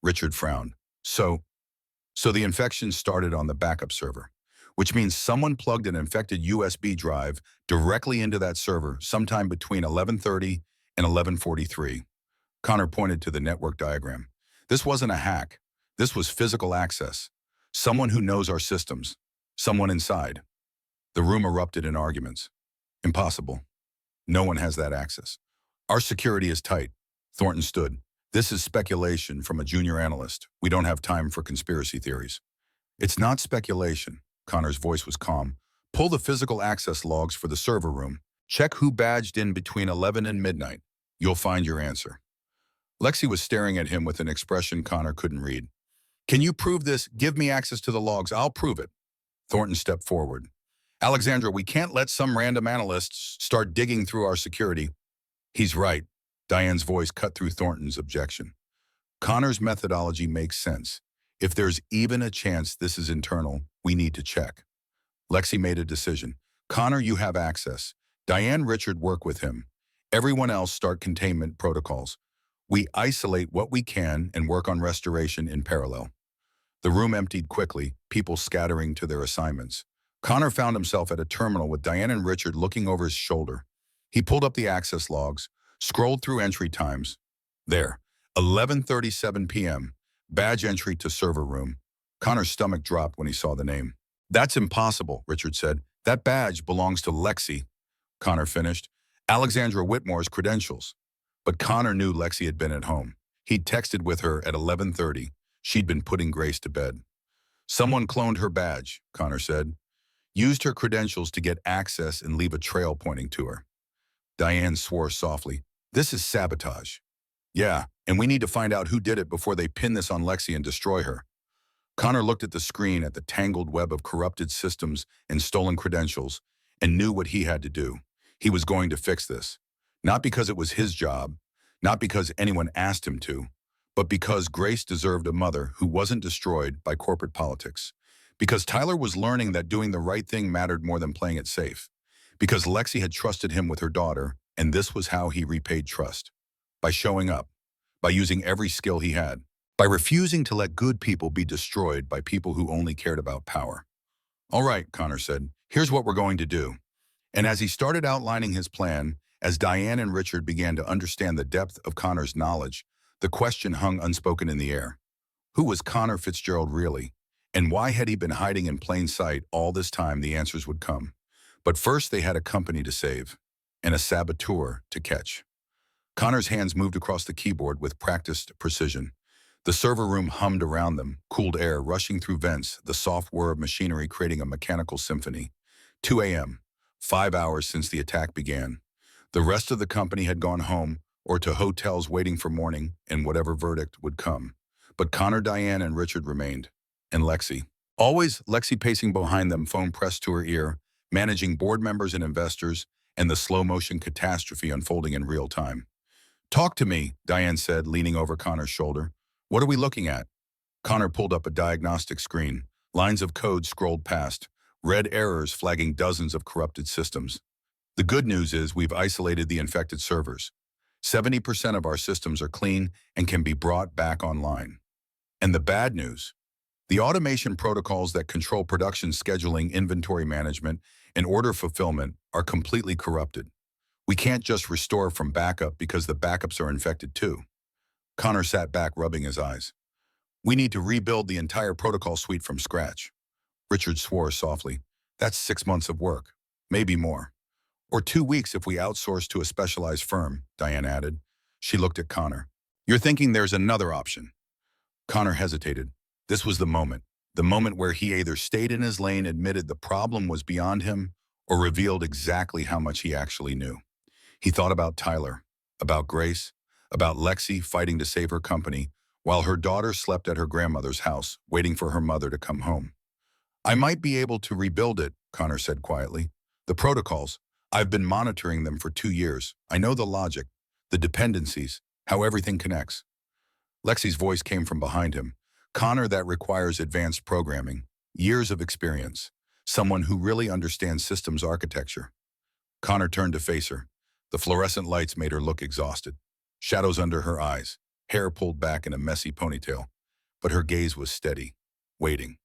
Richard frowned. So the infection started on the backup server, which means someone plugged an infected USB drive directly into that server sometime between 11:30 and 11:43. Connor pointed to the network diagram. This wasn't a hack. This was physical access. Someone who knows our systems. Someone inside. The room erupted in arguments. Impossible. No one has that access. Our security is tight. Thornton stood. This is speculation from a junior analyst. We don't have time for conspiracy theories. It's not speculation. Connor's voice was calm. Pull the physical access logs for the server room. Check who badged in between 11 and midnight. You'll find your answer. Lexi was staring at him with an expression Connor couldn't read. Can you prove this? Give me access to the logs. I'll prove it. Thornton stepped forward. Alexandra, we can't let some random analysts start digging through our security. He's right. Diane's voice cut through Thornton's objection. Connor's methodology makes sense. If there's even a chance this is internal, we need to check. Lexi made a decision. Connor, you have access. Diane, Richard, work with him. Everyone else start containment protocols. We isolate what we can and work on restoration in parallel. The room emptied quickly, people scattering to their assignments. Connor found himself at a terminal with Diane and Richard looking over his shoulder. He pulled up the access logs, scrolled through entry times. There, 11:37 p.m., badge entry to server room. Connor's stomach dropped when he saw the name. That's impossible, Richard said. That badge belongs to Lexi. Connor finished. Alexandra Whitmore's credentials. But Connor knew Lexi had been at home. He'd texted with her at 11:30. She'd been putting Grace to bed. Someone cloned her badge, Connor said. Used her credentials to get access and leave a trail pointing to her. Diane swore softly. This is sabotage. Yeah, and we need to find out who did it before they pin this on Lexi and destroy her. Connor looked at the screen at the tangled web of corrupted systems and stolen credentials and knew what he had to do. He was going to fix this. Not because it was his job, not because anyone asked him to, but because Grace deserved a mother who wasn't destroyed by corporate politics. Because Tyler was learning that doing the right thing mattered more than playing it safe. Because Lexi had trusted him with her daughter, and this was how he repaid trust. By showing up, by using every skill he had, by refusing to let good people be destroyed by people who only cared about power. All right, Connor said, here's what we're going to do. And as he started outlining his plan, as Diane and Richard began to understand the depth of Connor's knowledge, the question hung unspoken in the air. Who was Connor Fitzgerald really? And why had he been hiding in plain sight all this time? The answers would come. But first they had a company to save, and a saboteur to catch. Connor's hands moved across the keyboard with practiced precision. The server room hummed around them, cooled air rushing through vents, the soft whir of machinery creating a mechanical symphony. 2 a.m., 5 hours since the attack began. The rest of the company had gone home or to hotels waiting for morning and whatever verdict would come. But Connor, Diane, and Richard remained. And Lexi. Always Lexi pacing behind them, phone pressed to her ear, managing board members and investors, and the slow-motion catastrophe unfolding in real time. Talk to me, Diane said, leaning over Connor's shoulder. What are we looking at? Connor pulled up a diagnostic screen. Lines of code scrolled past, red errors flagging dozens of corrupted systems. The good news is we've isolated the infected servers. 70% of our systems are clean and can be brought back online. And the bad news? The automation protocols that control production scheduling, inventory management, and order fulfillment are completely corrupted. We can't just restore from backup because the backups are infected too. Connor sat back, rubbing his eyes. We need to rebuild the entire protocol suite from scratch. Richard swore softly. That's 6 months of work, maybe more. Or 2 weeks if we outsource to a specialized firm, Diane added. She looked at Connor. You're thinking there's another option. Connor hesitated. This was the moment where he either stayed in his lane, admitted the problem was beyond him, or revealed exactly how much he actually knew. He thought about Tyler, about Grace, about Lexi fighting to save her company, while her daughter slept at her grandmother's house, waiting for her mother to come home. I might be able to rebuild it, Connor said quietly. The protocols, I've been monitoring them for 2 years. I know the logic, the dependencies, how everything connects. Lexi's voice came from behind him. Connor, that requires advanced programming, years of experience, someone who really understands systems architecture. Connor turned to face her. The fluorescent lights made her look exhausted. Shadows under her eyes, hair pulled back in a messy ponytail. But her gaze was steady, waiting.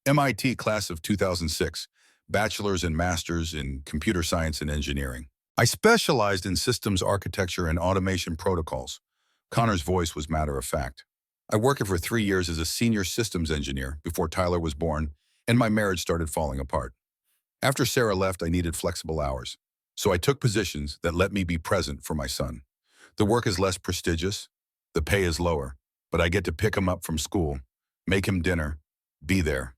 MIT class of 2006, bachelor's and master's in computer science and engineering. I specialized in systems architecture and automation protocols. Connor's voice was matter of fact. I worked for 3 years as a senior systems engineer before Tyler was born, and my marriage started falling apart. After Sarah left, I needed flexible hours, so I took positions that let me be present for my son. The work is less prestigious, the pay is lower, but I get to pick him up from school, make him dinner, be there.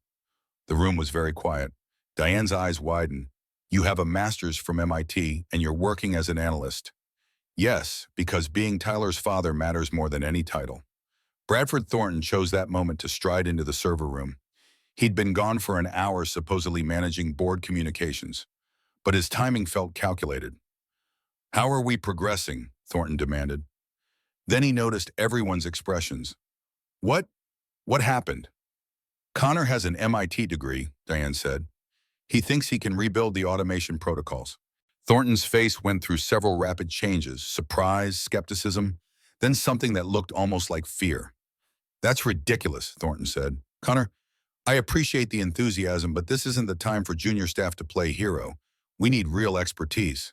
The room was very quiet. Diane's eyes widened. You have a master's from MIT, and you're working as an analyst. Yes, because being Tyler's father matters more than any title. Bradford Thornton chose that moment to stride into the server room. He'd been gone for an hour, supposedly managing board communications, but his timing felt calculated. How are we progressing? Thornton demanded. Then he noticed everyone's expressions. What happened? Connor has an MIT degree, Diane said. He thinks he can rebuild the automation protocols. Thornton's face went through several rapid changes: surprise, skepticism, then something that looked almost like fear. "That's ridiculous," Thornton said. "Connor, I appreciate the enthusiasm, but this isn't the time for junior staff to play hero. We need real expertise."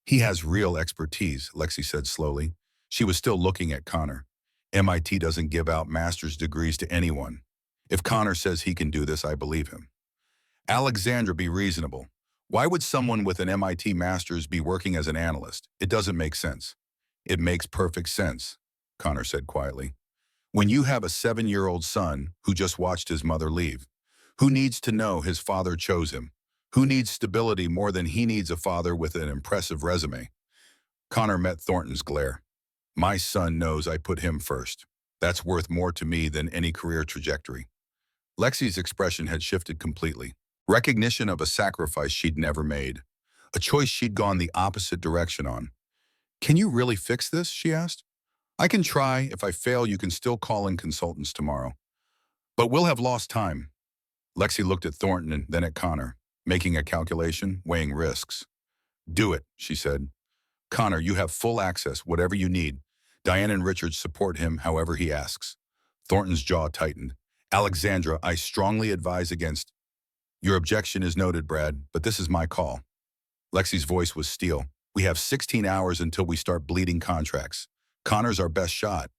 "He has real expertise," Lexi said slowly. She was still looking at Connor. "MIT doesn't give out master's degrees to anyone. If Connor says he can do this, I believe him." "Alexandra, be reasonable. Why would someone with an MIT master's be working as an analyst? It doesn't make sense." "It makes perfect sense," Connor said quietly. "When you have a 7-year-old son who just watched his mother leave, who needs to know his father chose him, who needs stability more than he needs a father with an impressive resume." Connor met Thornton's glare. "My son knows I put him first. That's worth more to me than any career trajectory." Lexi's expression had shifted completely. Recognition of a sacrifice she'd never made. A choice she'd gone the opposite direction on. "Can you really fix this?" she asked. "I can try. If I fail, you can still call in consultants tomorrow. But we'll have lost time." Lexi looked at Thornton and then at Connor, making a calculation, weighing risks. "Do it," she said. "Connor, you have full access, whatever you need. Diane and Richard support him however he asks." Thornton's jaw tightened. "Alexandra, I strongly advise against—" "Your objection is noted, Brad, but this is my call." Lexi's voice was steel. "We have 16 hours until we start bleeding contracts. Connor's our best shot."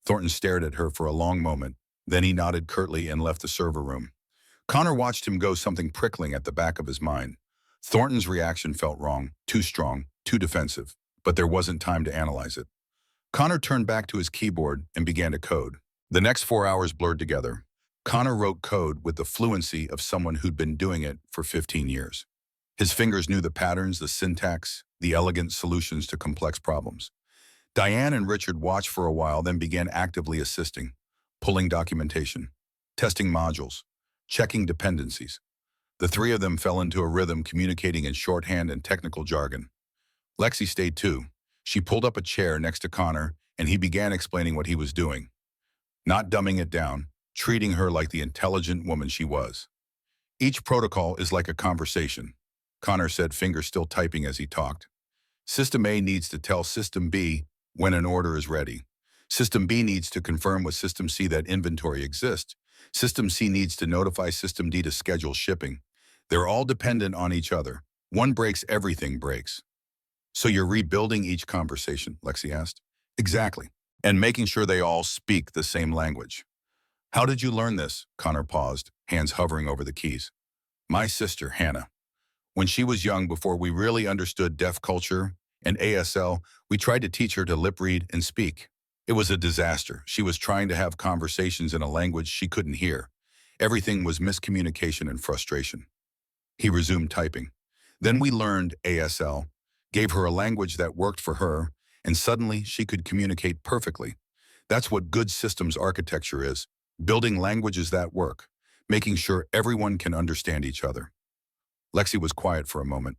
Thornton stared at her for a long moment. Then he nodded curtly and left the server room. Connor watched him go, something prickling at the back of his mind. Thornton's reaction felt wrong, too strong, too defensive, but there wasn't time to analyze it. Connor turned back to his keyboard and began to code. The next 4 hours blurred together. Connor wrote code with the fluency of someone who'd been doing it for 15 years. His fingers knew the patterns, the syntax, the elegant solutions to complex problems. Diane and Richard watched for a while, then began actively assisting, pulling documentation, testing modules, checking dependencies. The three of them fell into a rhythm, communicating in shorthand and technical jargon. Lexi stayed too. She pulled up a chair next to Connor, and he began explaining what he was doing, not dumbing it down, treating her like the intelligent woman she was. "Each protocol is like a conversation," Connor said, fingers still typing as he talked. "System A needs to tell System B when an order is ready. System B needs to confirm with System C that inventory exists. System C needs to notify System D to schedule shipping. They're all dependent on each other. One breaks, everything breaks." "So you're rebuilding each conversation?" Lexi asked. "Exactly. And making sure they all speak the same language." "How did you learn this?" Connor paused, hands hovering over the keys. "My sister, Hannah. When she was young, before we really understood deaf culture and ASL, we tried to teach her to lip read and speak. It was a disaster. She was trying to have conversations in a language she couldn't hear. Everything was miscommunication and frustration." He resumed typing. "Then we learned ASL, gave her a language that worked for her, and suddenly she could communicate perfectly. That's what good systems architecture is, building languages that work, making sure everyone can understand each other." Lexi was quiet for a moment.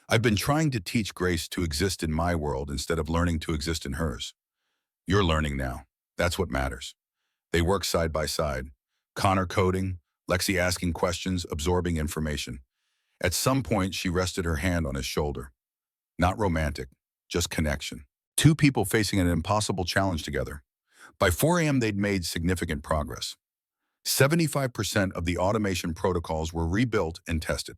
"I've been trying to teach Grace to exist in my world instead of learning to exist in hers." "You're learning now. That's what matters." They worked side by side. Connor coding, Lexi asking questions, absorbing information. At some point, she rested her hand on his shoulder. Not romantic, just connection. Two people facing an impossible challenge together. By 4 a.m., they'd made significant progress. 75% of the automation protocols were rebuilt and tested.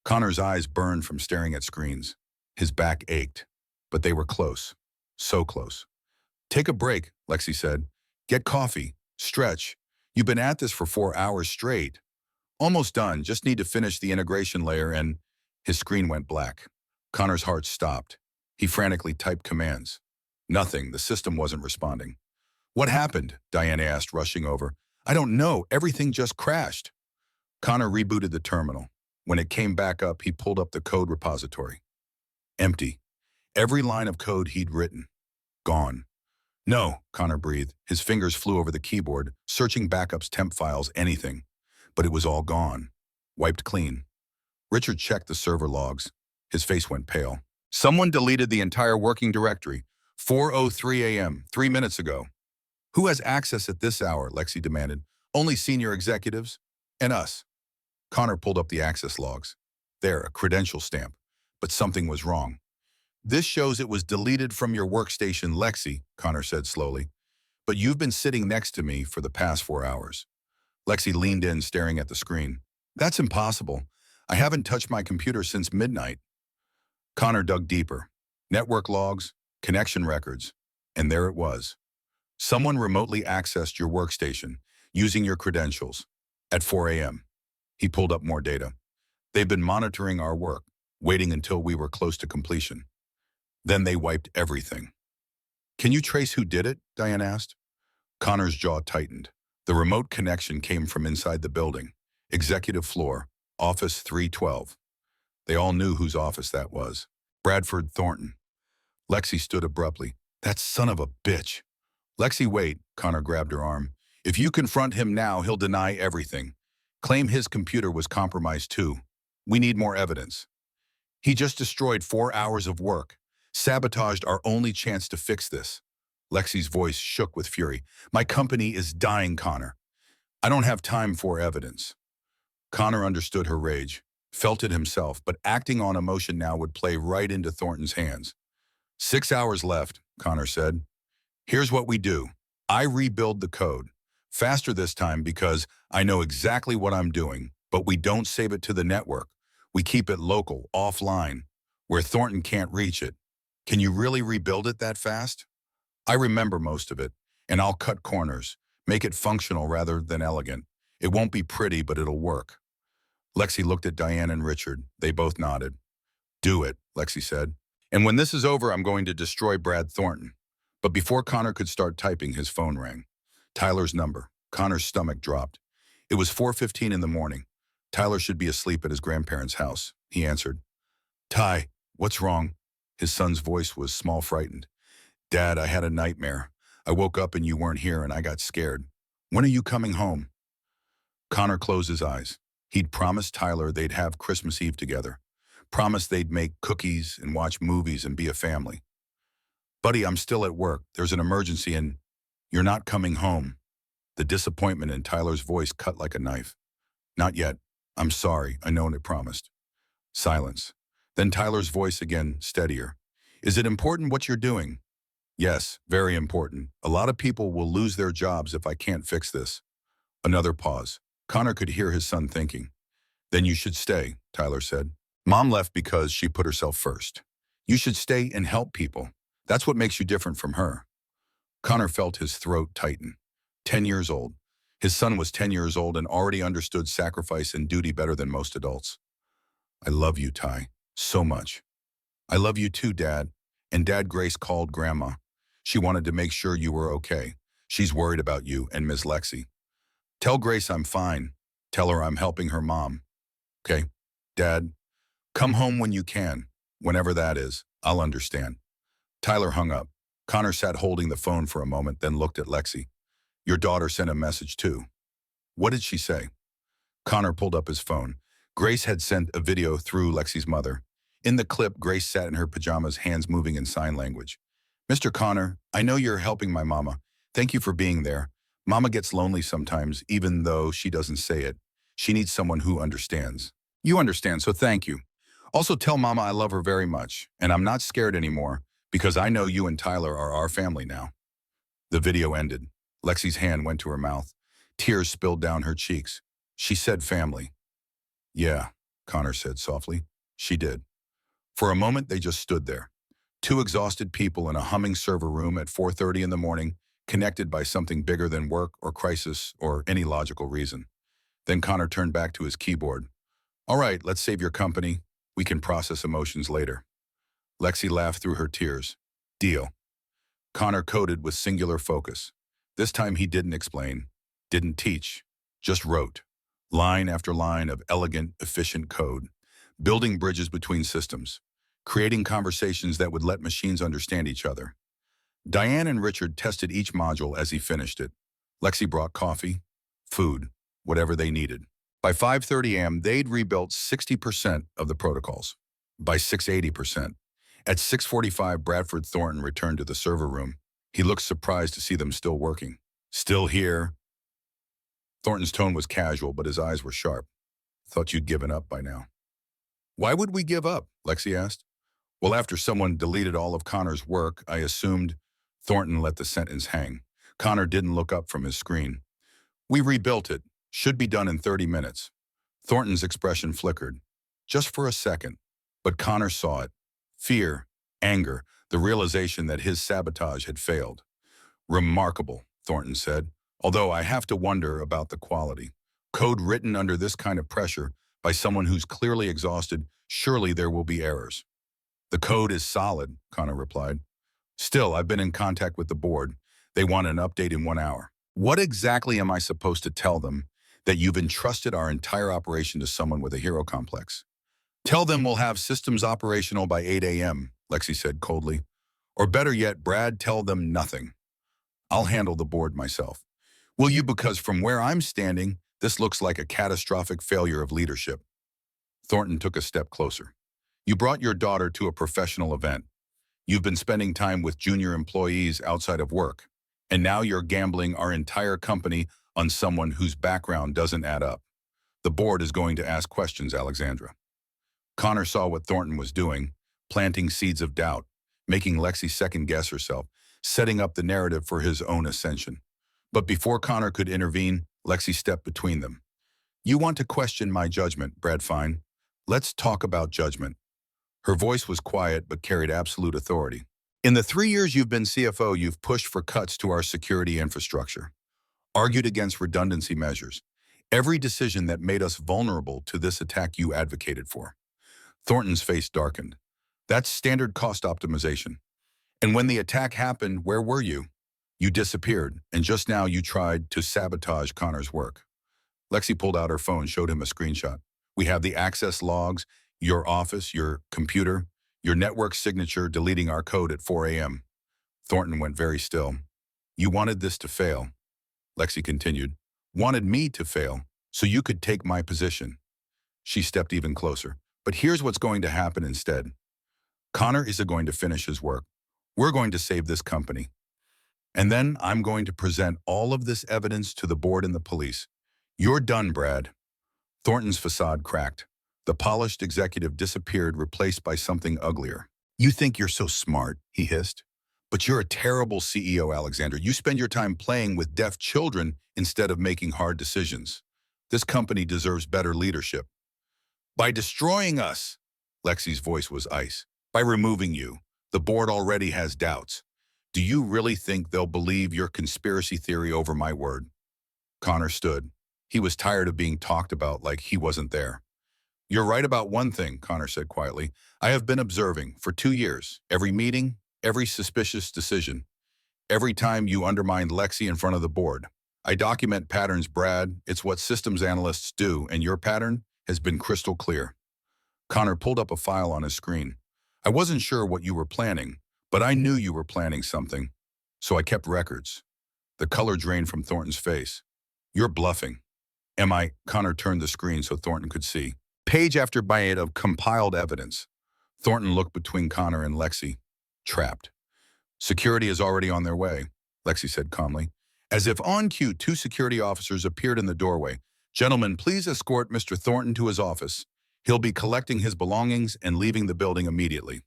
Connor's eyes burned from staring at screens. His back ached, but they were close. So close. "Take a break," Lexi said. "Get coffee. Stretch. You've been at this for 4 hours straight." "Almost done. Just need to finish the integration layer and—" His screen went black. Connor's heart stopped. He frantically typed commands. Nothing. The system wasn't responding. "What happened?" Diane asked, rushing over. "I don't know. Everything just crashed." Connor rebooted the terminal. When it came back up, he pulled up the code repository. Empty. Every line of code he'd written. Gone. "No," Connor breathed. His fingers flew over the keyboard, searching backups, temp files, anything. But it was all gone. Wiped clean. Richard checked the server logs. His face went pale. "Someone deleted the entire working directory. 4:03 a.m., 3 minutes ago." "Who has access at this hour?" Lexi demanded. "Only senior executives. And us." Connor pulled up the access logs. There, a credential stamp. but something was wrong. This shows it was deleted from your workstation, Lexi, Connor said slowly. But you've been sitting next to me for the past 4 hours. Lexi leaned in, staring at the screen. That's impossible. I haven't touched my computer since midnight. Connor dug deeper. Network logs, connection records, and there it was. Someone remotely accessed your workstation, using your credentials, at 4 a.m. He pulled up more data. They've been monitoring our work, waiting until we were close to completion. Then they wiped everything. Can you trace who did it? Diane asked. Connor's jaw tightened. The remote connection came from inside the building. Executive floor, office 312. They all knew whose office that was. Bradford Thornton. Lexi stood abruptly. That son of a bitch. Lexi, wait, Connor grabbed her arm. If you confront him now, he'll deny everything. Claim his computer was compromised too. We need more evidence. He just destroyed 4 hours of work, sabotaged our only chance to fix this. Lexi's voice shook with fury. My company is dying, Connor. I don't have time for evidence. Connor understood her rage, felt it himself, but acting on emotion now would play right into Thornton's hands. 6 hours left, Connor said. Here's what we do. I rebuild the code. Faster this time because I know exactly what I'm doing, but we don't save it to the network. We keep it local, offline, where Thornton can't reach it. Can you really rebuild it that fast? I remember most of it, and I'll cut corners, make it functional rather than elegant. It won't be pretty, but it'll work. Lexi looked at Diane and Richard. They both nodded. Do it, Lexi said. And when this is over, I'm going to destroy Brad Thornton. But before Connor could start typing, his phone rang. Tyler's number. Connor's stomach dropped. It was 4:15 in the morning. Tyler should be asleep at his grandparents' house. He answered. Ty, what's wrong? His son's voice was small, frightened. Dad, I had a nightmare. I woke up and you weren't here and I got scared. When are you coming home? Connor closed his eyes. He'd promised Tyler they'd have Christmas Eve together. Promised they'd make cookies and watch movies and be a family. Buddy, I'm still at work. There's an emergency and you're not coming home. The disappointment in Tyler's voice cut like a knife. Not yet. I'm sorry. I know what I promised. Silence. Then Tyler's voice again, steadier. Is it important what you're doing? Yes, very important. A lot of people will lose their jobs if I can't fix this. Another pause. Connor could hear his son thinking. Then you should stay, Tyler said. Mom left because she put herself first. You should stay and help people. That's what makes you different from her. Connor felt his throat tighten. 10 years old. His son was 10 years old and already understood sacrifice and duty better than most adults. I love you, Ty, so much. I love you too, Dad. And Dad, Grace called Grandma. She wanted to make sure you were okay. She's worried about you and Miss Lexi. Tell Grace I'm fine. Tell her I'm helping her mom. Okay? Dad, come home when you can. Whenever that is, I'll understand. Tyler hung up. Connor sat holding the phone for a moment, then looked at Lexi. Your daughter sent a message too. What did she say? Connor pulled up his phone. Grace had sent a video through Lexi's mother. In the clip, Grace sat in her pajamas, hands moving in sign language. Mr. Connor, I know you're helping my mama. Thank you for being there. Mama gets lonely sometimes, even though she doesn't say it. She needs someone who understands. You understand, so thank you. Also tell Mama I love her very much, and I'm not scared anymore because I know you and Tyler are our family now. The video ended. Lexi's hand went to her mouth. Tears spilled down her cheeks. She said family. Yeah, Connor said softly. She did. For a moment, they just stood there. Two exhausted people in a humming server room at 4:30 in the morning, connected by something bigger than work or crisis or any logical reason. Then Connor turned back to his keyboard. All right, let's save your company. We can process emotions later. Lexi laughed through her tears. Deal. Connor coded with singular focus. This time he didn't explain, didn't teach, just wrote. Line after line of elegant, efficient code. Building bridges between systems. Creating conversations that would let machines understand each other. Diane and Richard tested each module as he finished it. Lexi brought coffee, food, whatever they needed. By 5:30 a.m., they'd rebuilt 60% of the protocols. By 680%. At 6:45, Bradford Thornton returned to the server room. He looked surprised to see them still working. Still here? Thornton's tone was casual, but his eyes were sharp. Thought you'd given up by now. Why would we give up? Lexi asked. Well, after someone deleted all of Connor's work, I assumed. Thornton let the sentence hang. Connor didn't look up from his screen. We rebuilt it. Should be done in 30 minutes. Thornton's expression flickered. Just for a second. But Connor saw it. Fear, anger, the realization that his sabotage had failed. Remarkable, Thornton said, although I have to wonder about the quality. Code written under this kind of pressure by someone who's clearly exhausted, surely there will be errors. The code is solid, Connor replied. Still, I've been in contact with the board. They want an update in 1 hour. What exactly am I supposed to tell them? That you've entrusted our entire operation to someone with a hero complex? Tell them we'll have systems operational by 8 a.m., Lexi said coldly. Or better yet, Brad, tell them nothing. I'll handle the board myself. Will you? Because from where I'm standing, this looks like a catastrophic failure of leadership. Thornton took a step closer. You brought your daughter to a professional event. You've been spending time with junior employees outside of work. And now you're gambling our entire company on someone whose background doesn't add up. The board is going to ask questions, Alexandra. Connor saw what Thornton was doing, planting seeds of doubt, making Lexi second-guess herself, setting up the narrative for his own ascension. But before Connor could intervene, Lexi stepped between them. You want to question my judgment, Brad Fine. Let's talk about judgment. Her voice was quiet but carried absolute authority. In the 3 years you've been CFO, you've pushed for cuts to our security infrastructure, argued against redundancy measures. Every decision that made us vulnerable to this attack you advocated for. Thornton's face darkened. That's standard cost optimization. And when the attack happened, where were you? You disappeared, and just now you tried to sabotage Connor's work. Lexi pulled out her phone, showed him a screenshot. We have the access logs, your office, your computer, your network signature deleting our code at 4 a.m. Thornton went very still. You wanted this to fail, Lexi continued. Wanted me to fail, so you could take my position. She stepped even closer. But here's what's going to happen instead. Connor is going to finish his work. We're going to save this company. And then I'm going to present all of this evidence to the board and the police. You're done, Brad. Thornton's facade cracked. The polished executive disappeared, replaced by something uglier. You think you're so smart, he hissed. But you're a terrible CEO, Alexander. You spend your time playing with deaf children instead of making hard decisions. This company deserves better leadership. By destroying us, Lexi's voice was ice. By removing you, the board already has doubts. Do you really think they'll believe your conspiracy theory over my word? Connor stood. He was tired of being talked about like he wasn't there. You're right about one thing, Connor said quietly. I have been observing for 2 years, every meeting, every suspicious decision, every time you undermined Lexi in front of the board. I document patterns, Brad. It's what systems analysts do, and your pattern has been crystal clear. Connor pulled up a file on his screen. I wasn't sure what you were planning, but I knew you were planning something, so I kept records. The color drained from Thornton's face. You're bluffing. Am I? Connor turned the screen so Thornton could see. Page after page of compiled evidence. Thornton looked between Connor and Lexi. Trapped. Security is already on their way, Lexi said calmly. As if on cue, 2 security officers appeared in the doorway. Gentlemen, please escort Mr. Thornton to his office. He'll be collecting his belongings and leaving the building immediately.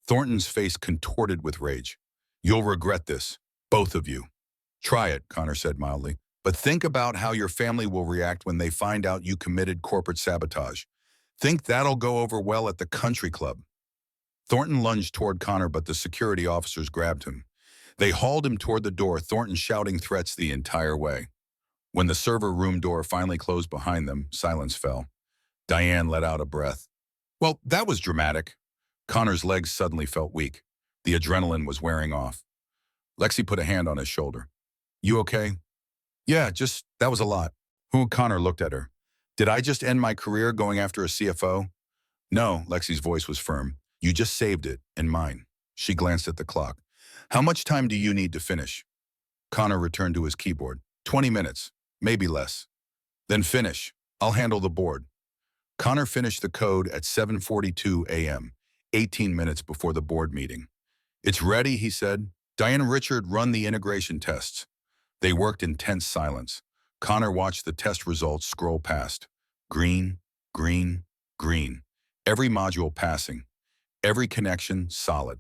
Thornton's face contorted with rage. You'll regret this, both of you. Try it, Connor said mildly. But think about how your family will react when they find out you committed corporate sabotage. Think that'll go over well at the country club. Thornton lunged toward Connor, but the security officers grabbed him. They hauled him toward the door, Thornton shouting threats the entire way. When the server room door finally closed behind them, silence fell. Diane let out a breath. Well, that was dramatic. Connor's legs suddenly felt weak. The adrenaline was wearing off. Lexi put a hand on his shoulder. You okay? Yeah, that was a lot. Connor looked at her. Did I just end my career going after a CFO? No, Lexi's voice was firm. You just saved it, and mine. She glanced at the clock. How much time do you need to finish? Connor returned to his keyboard. 20 minutes, maybe less. Then finish. I'll handle the board. Connor finished the code at 7:42 a.m., 18 minutes before the board meeting. It's ready, he said. Diane and Richard run the integration tests. They worked in tense silence. Connor watched the test results scroll past. Green, green, green. Every module passing, every connection solid.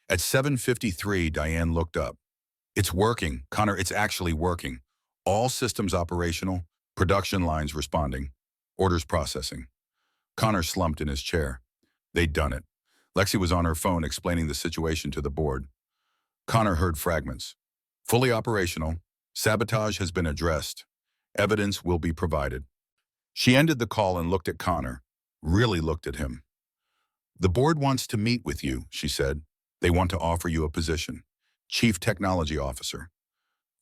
At 7:53, Diane looked up. It's working, Connor, it's actually working. All systems operational, production lines responding, orders processing. Connor slumped in his chair. They'd done it. Lexi was on her phone explaining the situation to the board. Connor heard fragments. Fully operational. Sabotage has been addressed. Evidence will be provided. She ended the call and looked at Connor. Really looked at him. The board wants to meet with you, she said. They want to offer you a position. Chief Technology Officer.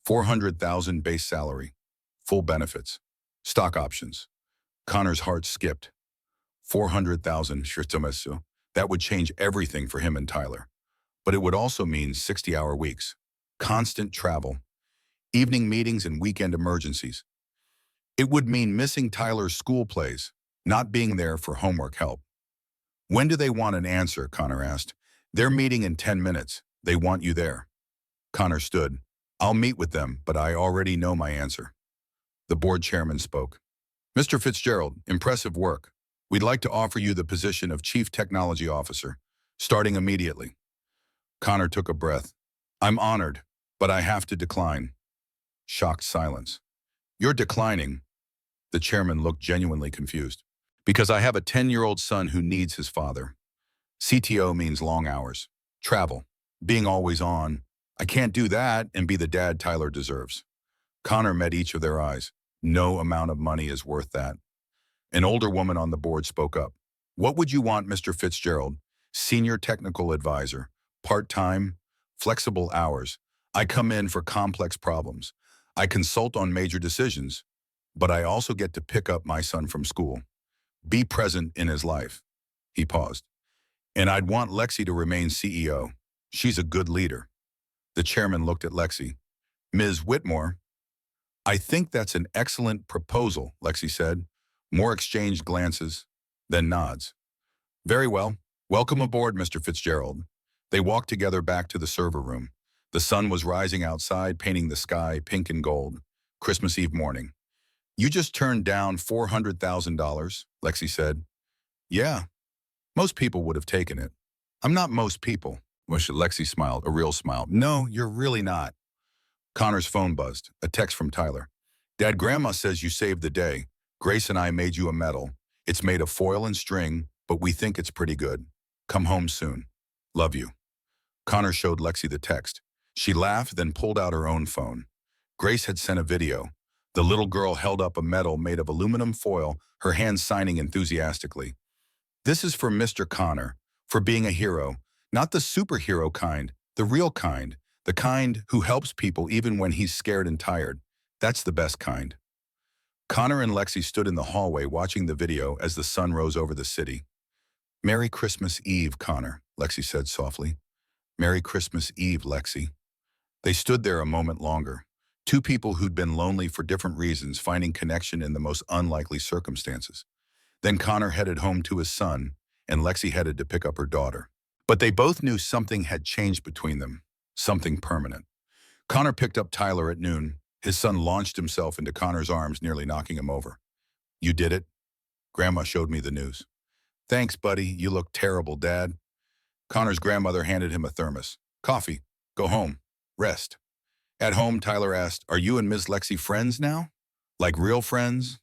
400,000 base salary. Full benefits. Stock options. Connor's heart skipped. 400,000 shirtomesu. That would change everything for him and Tyler. But it would also mean 60-hour weeks. Constant travel. Evening meetings and weekend emergencies. It would mean missing Tyler's school plays, not being there for homework help. When do they want an answer, Connor asked. They're meeting in 10 minutes. They want you there. Connor stood. I'll meet with them, but I already know my answer. The board chairman spoke. Mr. Fitzgerald, impressive work. We'd like to offer you the position of Chief Technology Officer, starting immediately. Connor took a breath. I'm honored, but I have to decline. Shocked silence. You're declining. The chairman looked genuinely confused. Because I have a 10-year-old son who needs his father. CTO means long hours, travel, being always on. I can't do that and be the dad Tyler deserves. Connor met each of their eyes. No amount of money is worth that. An older woman on the board spoke up. What would you want, Mr. Fitzgerald? Senior technical advisor, part-time, flexible hours. I come in for complex problems. I consult on major decisions, but I also get to pick up my son from school. Be present in his life. He paused. And I'd want Lexi to remain CEO. She's a good leader. The chairman looked at Lexi. Ms. Whitmore, I think that's an excellent proposal, Lexi said. More exchanged glances, then nods. Very well. Welcome aboard, Mr. Fitzgerald. They walked together back to the server room. The sun was rising outside, painting the sky pink and gold. Christmas Eve morning. You just turned down $400,000, Lexi said. Yeah, most people would have taken it. I'm not most people. Lexi smiled, a real smile. No, you're really not. Connor's phone buzzed, a text from Tyler. Dad, Grandma says you saved the day. Grace and I made you a medal. It's made of foil and string, but we think it's pretty good. Come home soon. Love you. Connor showed Lexi the text. She laughed, then pulled out her own phone. Grace had sent a video. The little girl held up a medal made of aluminum foil, her hands signing enthusiastically. This is for Mr. Connor, for being a hero, not the superhero kind, the real kind, the kind who helps people even when he's scared and tired. That's the best kind. Connor and Lexi stood in the hallway watching the video as the sun rose over the city. Merry Christmas Eve, Connor, Lexi said softly. Merry Christmas Eve, Lexi. They stood there a moment longer. Two people who'd been lonely for different reasons, finding connection in the most unlikely circumstances. Then Connor headed home to his son, and Lexi headed to pick up her daughter. But they both knew something had changed between them, something permanent. Connor picked up Tyler at noon. His son launched himself into Connor's arms, nearly knocking him over. You did it? Grandma showed me the news. Thanks, buddy. You look terrible, Dad. Connor's grandmother handed him a thermos. Coffee. Go home. Rest. At home, Tyler asked, are you and Ms. Lexi friends now? Like real friends?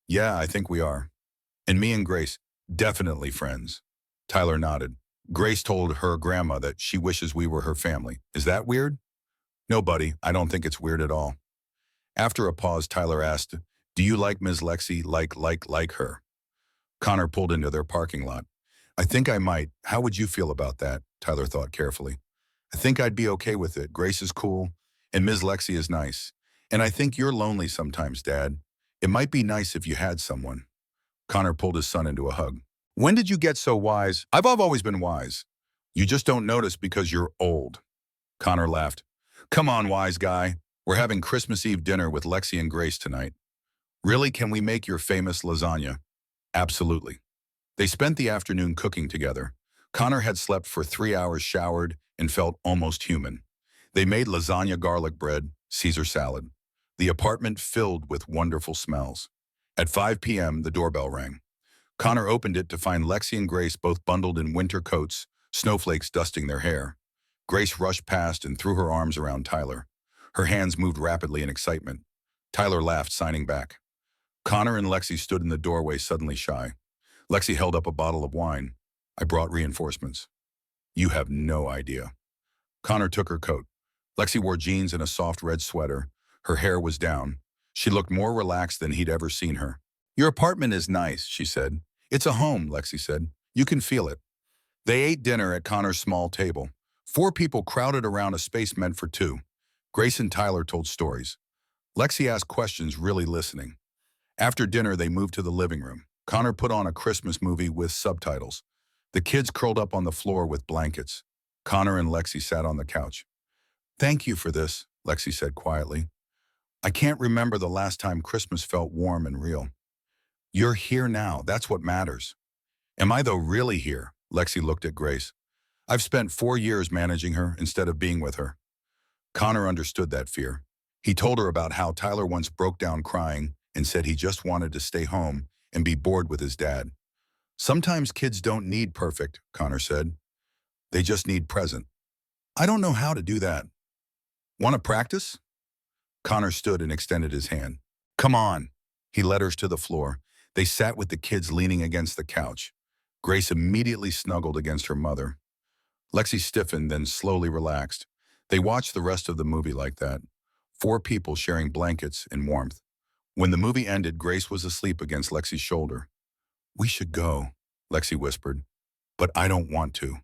Yeah, I think we are. And me and Grace, definitely friends. Tyler nodded. Grace told her grandma that she wishes we were her family. Is that weird? No, buddy, I don't think it's weird at all. After a pause, Tyler asked, do you like Ms. Lexi like her? Connor pulled into their parking lot. I think I might. How would you feel about that? Tyler thought carefully. I think I'd be okay with it. Grace is cool, and Ms. Lexi is nice. And I think you're lonely sometimes, Dad. It might be nice if you had someone. Connor pulled his son into a hug. When did you get so wise? I've always been wise. You just don't notice because you're old. Connor laughed. Come on, wise guy. We're having Christmas Eve dinner with Lexi and Grace tonight. Really, can we make your famous lasagna? Absolutely. They spent the afternoon cooking together. Connor had slept for 3 hours, showered, and felt almost human. They made lasagna, garlic bread, Caesar salad. The apartment filled with wonderful smells. At 5 p.m., the doorbell rang. Connor opened it to find Lexi and Grace both bundled in winter coats, snowflakes dusting their hair. Grace rushed past and threw her arms around Tyler. Her hands moved rapidly in excitement. Tyler laughed, signing back. Connor and Lexi stood in the doorway, suddenly shy. Lexi held up a bottle of wine. I brought reinforcements. You have no idea. Connor took her coat. Lexi wore jeans and a soft red sweater. Her hair was down. She looked more relaxed than he'd ever seen her. Your apartment is nice, she said. It's a home, Lexi said. You can feel it. They ate dinner at Connor's small table. 4 people crowded around a space meant for 2. Grace and Tyler told stories. Lexi asked questions, really listening. After dinner, they moved to the living room. Connor put on a Christmas movie with subtitles. The kids curled up on the floor with blankets. Connor and Lexi sat on the couch. Thank you for this, Lexi said quietly. I can't remember the last time Christmas felt warm and real. You're here now, that's what matters. Am I though really here? Lexi looked at Grace. I've spent 4 years managing her instead of being with her. Connor understood that fear. He told her about how Tyler once broke down crying and said he just wanted to stay home and be bored with his dad. Sometimes kids don't need perfect, Connor said. They just need present. I don't know how to do that. Want to practice? Connor stood and extended his hand. Come on. He led her to the floor. They sat with the kids leaning against the couch. Grace immediately snuggled against her mother. Lexi stiffened, then slowly relaxed. They watched the rest of the movie like that. 4 people sharing blankets and warmth. When the movie ended, Grace was asleep against Lexi's shoulder. We should go, Lexi whispered. But I don't want to.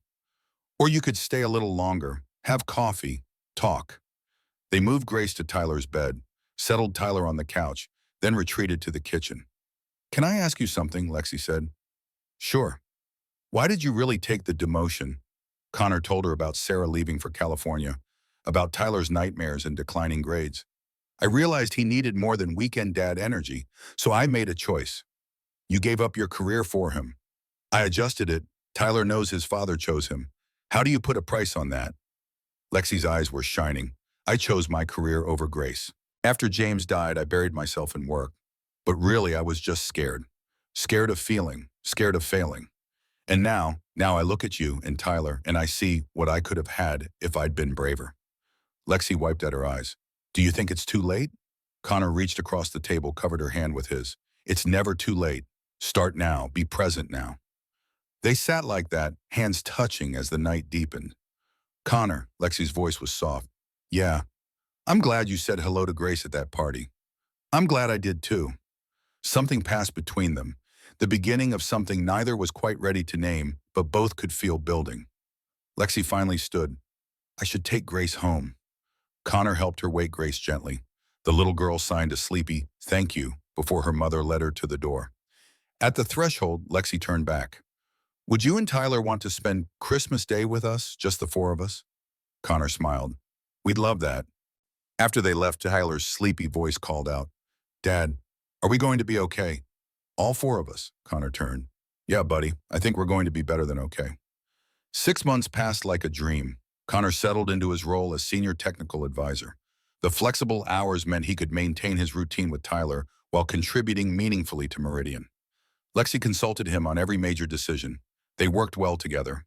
Or you could stay a little longer, have coffee, talk. They moved Grace to Tyler's bed, settled Tyler on the couch, then retreated to the kitchen. Can I ask you something? Lexi said. Sure. Why did you really take the demotion? Connor told her about Sarah leaving for California, about Tyler's nightmares and declining grades. I realized he needed more than weekend dad energy, so I made a choice. You gave up your career for him. I adjusted it. Tyler knows his father chose him. How do you put a price on that? Lexi's eyes were shining. I chose my career over Grace. After James died, I buried myself in work. But really, I was just scared. Scared of feeling, scared of failing. And now I look at you and Tyler, and I see what I could have had if I'd been braver. Lexi wiped at her eyes. Do you think it's too late? Connor reached across the table, covered her hand with his. It's never too late. Start now. Be present now. They sat like that, hands touching as the night deepened. Connor, Lexi's voice was soft. Yeah, I'm glad you said hello to Grace at that party. I'm glad I did too. Something passed between them, the beginning of something neither was quite ready to name, but both could feel building. Lexi finally stood. I should take Grace home. Connor helped her wake Grace gently. The little girl signed a sleepy, thank you, before her mother led her to the door. At the threshold, Lexi turned back. Would you and Tyler want to spend Christmas Day with us, just the 4 of us? Connor smiled. We'd love that. After they left, Tyler's sleepy voice called out, Dad, are we going to be okay? All 4 of us, Connor turned. Yeah, buddy, I think we're going to be better than okay. 6 months passed like a dream. Connor settled into his role as senior technical advisor. The flexible hours meant he could maintain his routine with Tyler while contributing meaningfully to Meridian. Lexi consulted him on every major decision. They worked well together.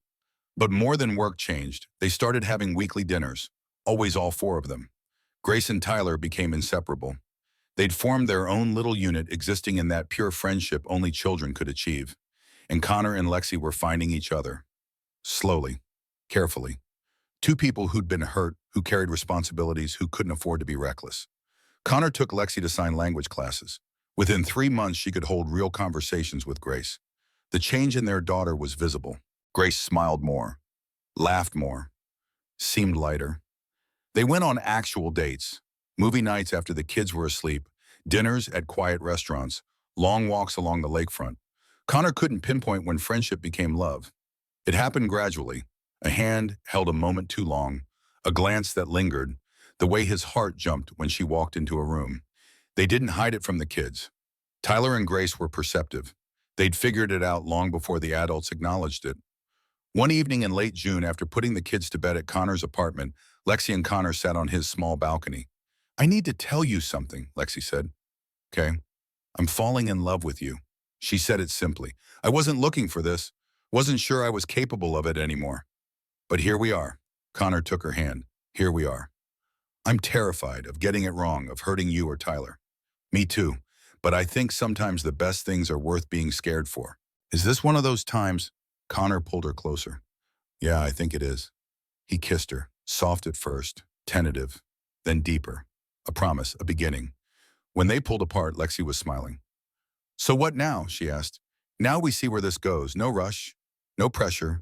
But more than work changed. They started having weekly dinners, always all 4 of them. Grace and Tyler became inseparable. They'd formed their own little unit existing in that pure friendship only children could achieve. And Connor and Lexi were finding each other. Slowly, carefully. 2 people who'd been hurt, who carried responsibilities, who couldn't afford to be reckless. Connor took Lexi to sign language classes. Within 3 months, she could hold real conversations with Grace. The change in their daughter was visible. Grace smiled more, laughed more, seemed lighter. They went on actual dates, movie nights after the kids were asleep, dinners at quiet restaurants, long walks along the lakefront. Connor couldn't pinpoint when friendship became love. It happened gradually. A hand held a moment too long, a glance that lingered, the way his heart jumped when she walked into a room. They didn't hide it from the kids. Tyler and Grace were perceptive. They'd figured it out long before the adults acknowledged it. One evening in late June, after putting the kids to bed at Connor's apartment, Lexi and Connor sat on his small balcony. I need to tell you something, Lexi said. Okay, I'm falling in love with you, She said it simply. I wasn't looking for this. Wasn't sure I was capable of it anymore. But here we are. Connor took her hand. Here we are. I'm terrified of getting it wrong, of hurting you or Tyler. Me too. But I think sometimes the best things are worth being scared for. Is this one of those times? Connor pulled her closer. Yeah, I think it is. He kissed her, soft at first, tentative, then deeper. A promise, a beginning. When they pulled apart, Lexi was smiling. So what now? She asked. Now we see where this goes. No rush, no pressure.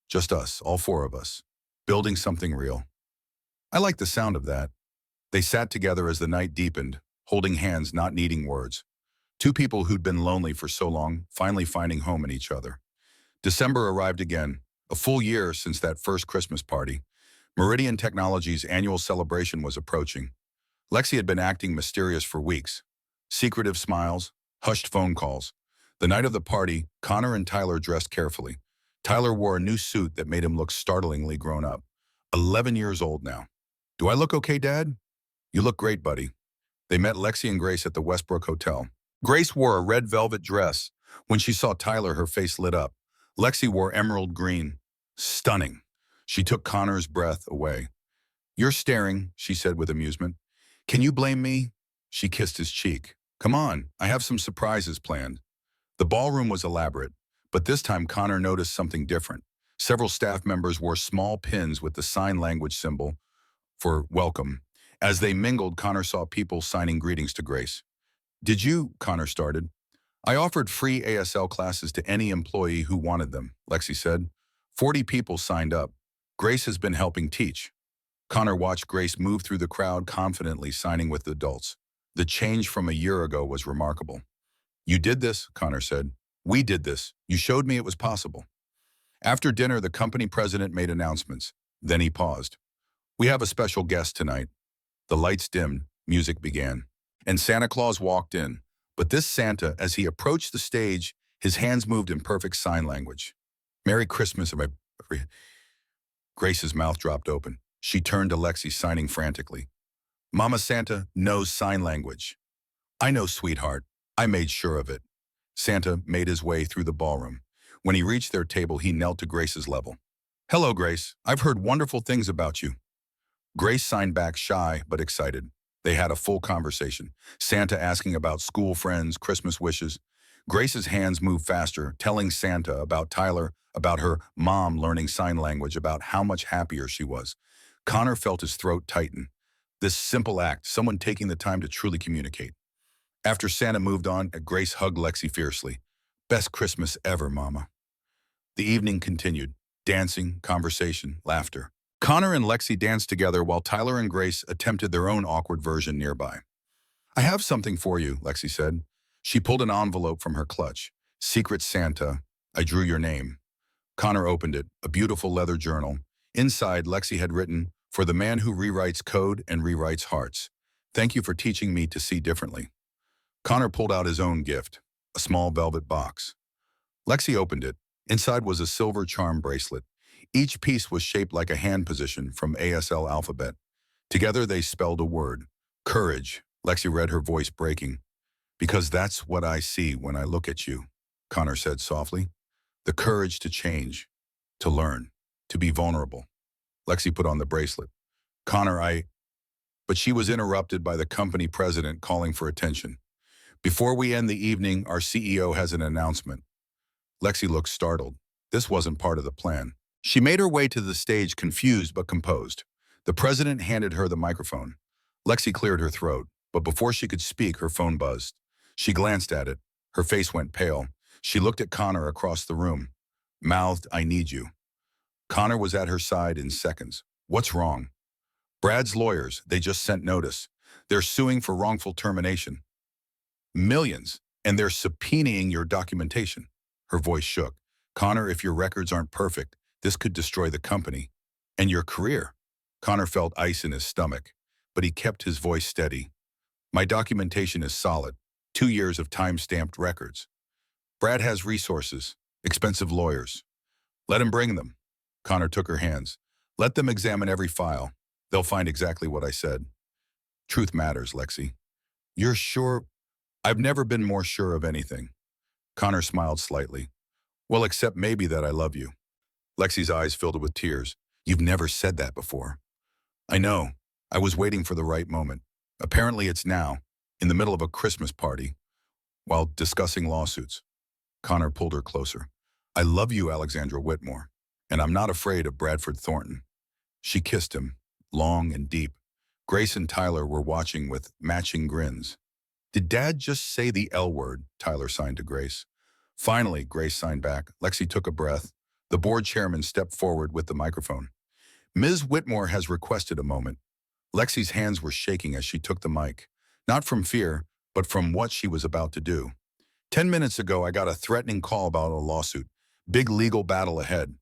Just us, all four of us, building something real. I like the sound of that. They sat together as the night deepened, holding hands, not needing words. Two people who'd been lonely for so long, finally finding home in each other. December arrived again, a full year since that first Christmas party. Meridian Technologies' annual celebration was approaching. Lexi had been acting mysterious for weeks. Secretive smiles, hushed phone calls. The night of the party, Connor and Tyler dressed carefully. Tyler wore a new suit that made him look startlingly grown up. 11 years old now. Do I look okay, Dad? You look great, buddy. They met Lexi and Grace at the Westbrook Hotel. Grace wore a red velvet dress. When she saw Tyler, her face lit up. Lexi wore emerald green. Stunning. She took Connor's breath away. You're staring, she said with amusement. Can you blame me? She kissed his cheek. Come on, I have some surprises planned. The ballroom was elaborate, but this time Connor noticed something different. Several staff members wore small pins with the sign language symbol for welcome. As they mingled, Connor saw people signing greetings to Grace. Did you? Connor started. I offered free ASL classes to any employee who wanted them, Lexi said. 40 people signed up. Grace has been helping teach. Connor watched Grace move through the crowd, confidently signing with adults. The change from a year ago was remarkable. You did this, Connor said. We did this. You showed me it was possible. After dinner, the company president made announcements. Then he paused. We have a special guest tonight. The lights dimmed, music began, and Santa Claus walked in. But this Santa, as he approached the stage, his hands moved in perfect sign language. Merry Christmas. Grace's mouth dropped open. She turned to Lexi, signing frantically. Mama Santa knows sign language. I know, sweetheart. I made sure of it. Santa made his way through the ballroom. When he reached their table, he knelt to Grace's level. Hello, Grace. I've heard wonderful things about you. Grace signed back, shy but excited. They had a full conversation. Santa asking about school friends, Christmas wishes. Grace's hands moved faster, telling Santa about Tyler, about her mom learning sign language, about how much happier she was. Connor felt his throat tighten. This simple act, someone taking the time to truly communicate. After Santa moved on, Grace hugged Lexi fiercely. Best Christmas ever, Mama. The evening continued. Dancing, conversation, laughter. Connor and Lexi danced together while Tyler and Grace attempted their own awkward version nearby. I have something for you, Lexi said. She pulled an envelope from her clutch. Secret Santa, I drew your name. Connor opened it, a beautiful leather journal. Inside, Lexi had written, for the man who rewrites code and rewrites hearts. Thank you for teaching me to see differently. Connor pulled out his own gift, a small velvet box. Lexi opened it. Inside was a silver charm bracelet. Each piece was shaped like a hand position from ASL alphabet. Together they spelled a word, courage. Lexi read, her voice breaking. Because that's what I see when I look at you, Connor said softly. The courage to change, to learn, to be vulnerable. Lexi put on the bracelet. Connor, But she was interrupted by the company president calling for attention. Before we end the evening, our CEO has an announcement. Lexi looked startled. This wasn't part of the plan. She made her way to the stage, confused but composed. The president handed her the microphone. Lexi cleared her throat, but before she could speak, her phone buzzed. She glanced at it. Her face went pale. She looked at Connor across the room. Mouthed, I need you. Connor was at her side in seconds. What's wrong? Brad's lawyers, they just sent notice. They're suing for wrongful termination. Millions, and they're subpoenaing your documentation. Her voice shook. Connor, if your records aren't perfect, this could destroy the company and your career. Connor felt ice in his stomach, but he kept his voice steady. My documentation is solid. 2 years of time-stamped records. Brad has resources, expensive lawyers. Let him bring them. Connor took her hands. Let them examine every file. They'll find exactly what I said. Truth matters, Lexi. You're sure? I've never been more sure of anything. Connor smiled slightly. Well, except maybe that I love you. Lexi's eyes filled with tears. You've never said that before. I know. I was waiting for the right moment. Apparently it's now, in the middle of a Christmas party, while discussing lawsuits. Connor pulled her closer. I love you, Alexandra Whitmore, and I'm not afraid of Bradford Thornton. She kissed him, long and deep. Grace and Tyler were watching with matching grins. Did Dad just say the L word? Tyler signed to Grace. Finally, Grace signed back. Lexi took a breath. The board chairman stepped forward with the microphone. Ms. Whitmore has requested a moment. Lexi's hands were shaking as she took the mic, not from fear, but from what she was about to do. 10 minutes ago, I got a threatening call about a lawsuit. Big legal battle ahead.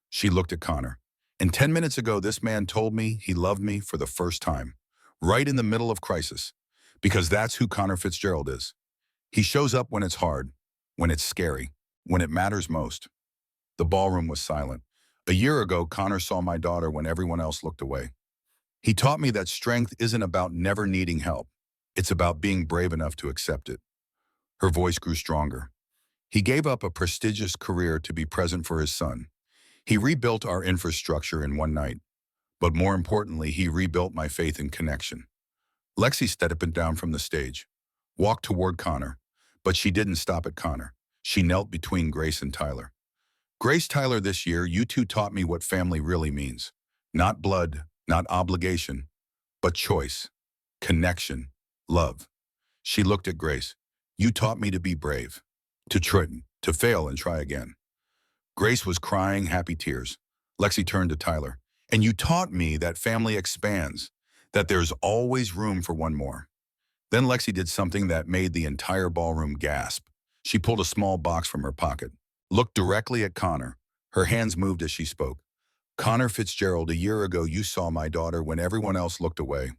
She looked at Connor. And 10 minutes ago, this man told me he loved me for the first time, right in the middle of crisis, because that's who Connor Fitzgerald is. He shows up when it's hard, when it's scary, when it matters most. The ballroom was silent. A year ago, Connor saw my daughter when everyone else looked away. He taught me that strength isn't about never needing help. It's about being brave enough to accept it. Her voice grew stronger. He gave up a prestigious career to be present for his son. He rebuilt our infrastructure in one night. But more importantly, he rebuilt my faith and connection. Lexi stepped down from the stage, walked toward Connor, but she didn't stop at Connor. She knelt between Grace and Tyler. Grace, Tyler, this year, you two taught me what family really means. Not blood, not obligation, but choice, connection, love. She looked at Grace. You taught me to be brave, to try, to fail and try again. Grace was crying happy tears. Lexi turned to Tyler. And you taught me that family expands, that there's always room for one more. Then Lexi did something that made the entire ballroom gasp. She pulled a small box from her pocket, looked directly at Connor. Her hands moved as she spoke. Connor Fitzgerald, a year ago you saw my daughter when everyone else looked away.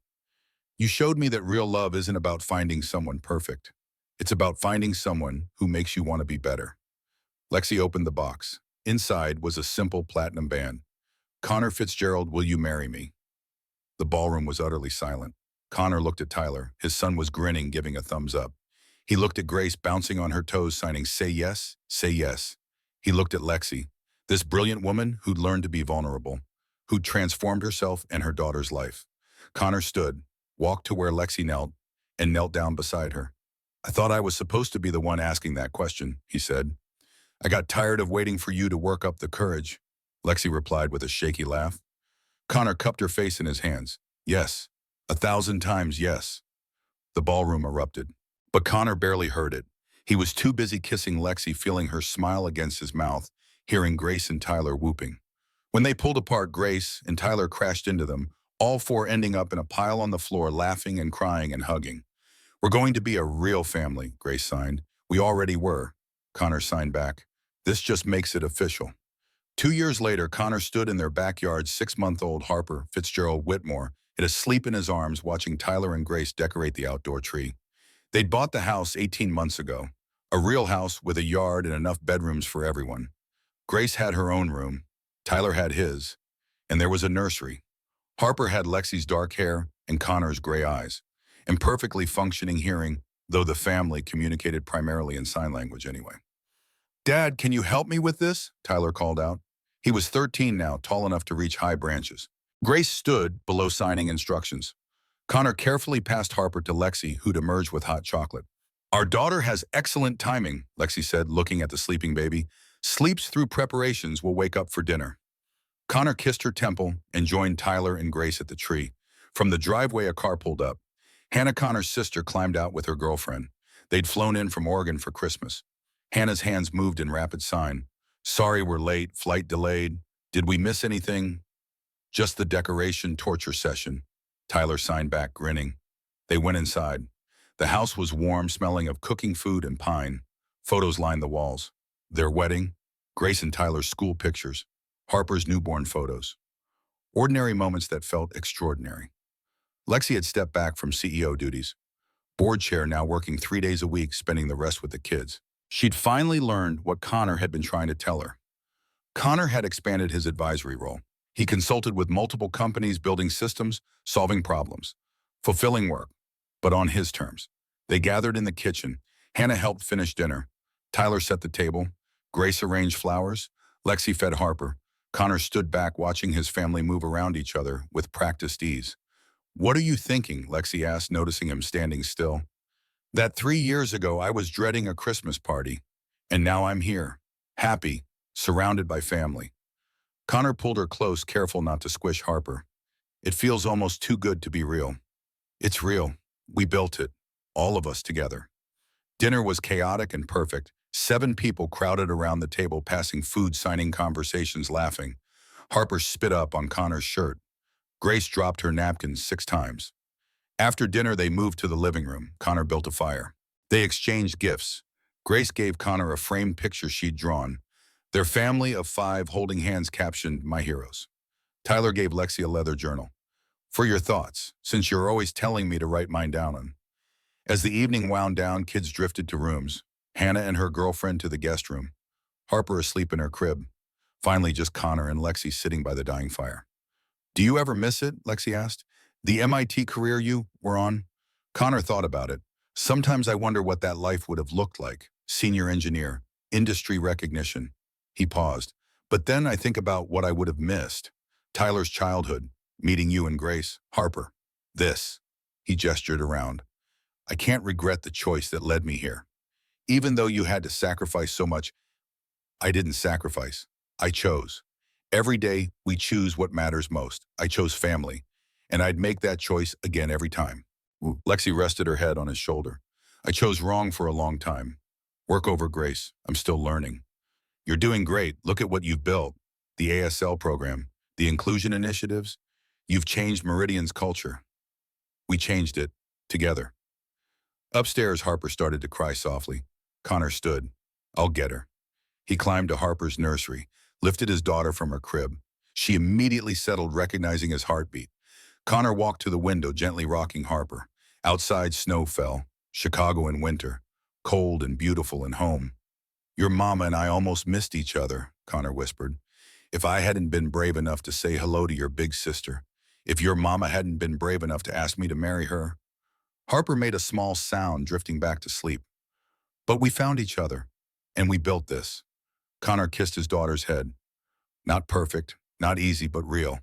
You showed me that real love isn't about finding someone perfect. It's about finding someone who makes you want to be better. Lexi opened the box. Inside was a simple platinum band. Connor Fitzgerald, will you marry me? The ballroom was utterly silent. Connor looked at Tyler. His son was grinning, giving a thumbs up. He looked at Grace, bouncing on her toes, signing, say yes, say yes. He looked at Lexi, this brilliant woman who'd learned to be vulnerable, who'd transformed herself and her daughter's life. Connor stood, walked to where Lexi knelt, and knelt down beside her. I thought I was supposed to be the one asking that question, he said. I got tired of waiting for you to work up the courage, Lexi replied with a shaky laugh. Connor cupped her face in his hands. Yes, 1,000 times yes. The ballroom erupted, but Connor barely heard it. He was too busy kissing Lexi, feeling her smile against his mouth, hearing Grace and Tyler whooping. When they pulled apart, Grace and Tyler crashed into them, all four ending up in a pile on the floor, laughing and crying and hugging. We're going to be a real family, Grace signed. We already were. Connor signed back. This just makes it official. 2 years later, Connor stood in their backyard, 6-month-old Harper Fitzgerald Whitmore, asleep in his arms, watching Tyler and Grace decorate the outdoor tree. They'd bought the house 18 months ago, a real house with a yard and enough bedrooms for everyone. Grace had her own room, Tyler had his, and there was a nursery. Harper had Lexi's dark hair and Connor's gray eyes, and perfectly functioning hearing, though the family communicated primarily in sign language anyway. Dad, can you help me with this? Tyler called out. He was 13 now, tall enough to reach high branches. Grace stood below signing instructions. Connor carefully passed Harper to Lexi, who'd emerged with hot chocolate. Our daughter has excellent timing, Lexi said, looking at the sleeping baby. Sleeps through preparations, will wake up for dinner. Connor kissed her temple and joined Tyler and Grace at the tree. From the driveway, a car pulled up. Hannah, Connor's sister, climbed out with her girlfriend. They'd flown in from Oregon for Christmas. Hannah's hands moved in rapid sign. Sorry we're late, flight delayed. Did we miss anything? Just the decoration torture session. Tyler signed back, grinning. They went inside. The house was warm, smelling of cooking food and pine. Photos lined the walls. Their wedding, Grace and Tyler's school pictures, Harper's newborn photos. Ordinary moments that felt extraordinary. Lexi had stepped back from CEO duties. Board chair, now working 3 days a week, spending the rest with the kids. She'd finally learned what Connor had been trying to tell her. Connor had expanded his advisory role. He consulted with multiple companies, building systems, solving problems, fulfilling work, but on his terms. They gathered in the kitchen. Hannah helped finish dinner. Tyler set the table. Grace arranged flowers. Lexi fed Harper. Connor stood back watching his family move around each other with practiced ease. "What are you thinking?" Lexi asked, noticing him standing still. "That 3 years ago I was dreading a Christmas party, and now I'm here, happy, surrounded by family." Connor pulled her close, careful not to squish Harper. "It feels almost too good to be real." "It's real. We built it, all of us together." Dinner was chaotic and perfect. 7 people crowded around the table, passing food, signing conversations, laughing. Harper spit up on Connor's shirt. Grace dropped her napkins 6 times. After dinner, they moved to the living room. Connor built a fire. They exchanged gifts. Grace gave Connor a framed picture she'd drawn. Their family of 5 holding hands captioned, "My heroes." Tyler gave Lexi a leather journal. "For your thoughts, since you're always telling me to write mine down on." As the evening wound down, kids drifted to rooms. Hannah and her girlfriend to the guest room. Harper asleep in her crib. Finally, just Connor and Lexi sitting by the dying fire. "Do you ever miss it?" Lexi asked. "The MIT career you were on?" Connor thought about it. "Sometimes I wonder what that life would have looked like. Senior engineer, industry recognition." He paused. "But then I think about what I would have missed. Tyler's childhood, meeting you and Grace. Harper, this." He gestured around. "I can't regret the choice that led me here. Even though you had to sacrifice so much, I didn't sacrifice. I chose. Every day, we choose what matters most. I chose family, and I'd make that choice again every time." Lexi rested her head on his shoulder. "I chose wrong for a long time. Work over Grace. I'm still learning." "You're doing great. Look at what you've built. The ASL program, the inclusion initiatives. You've changed Meridian's culture." "We changed it. Together." Upstairs, Harper started to cry softly. Connor stood. "I'll get her." He climbed to Harper's nursery, lifted his daughter from her crib. She immediately settled, recognizing his heartbeat. Connor walked to the window, gently rocking Harper. Outside, snow fell. Chicago in winter. Cold and beautiful and home. "Your mama and I almost missed each other," Connor whispered. "If I hadn't been brave enough to say hello to your big sister. If your mama hadn't been brave enough to ask me to marry her." Harper made a small sound, drifting back to sleep. "But we found each other, and we built this." Connor kissed his daughter's head. "Not perfect, not easy, but real.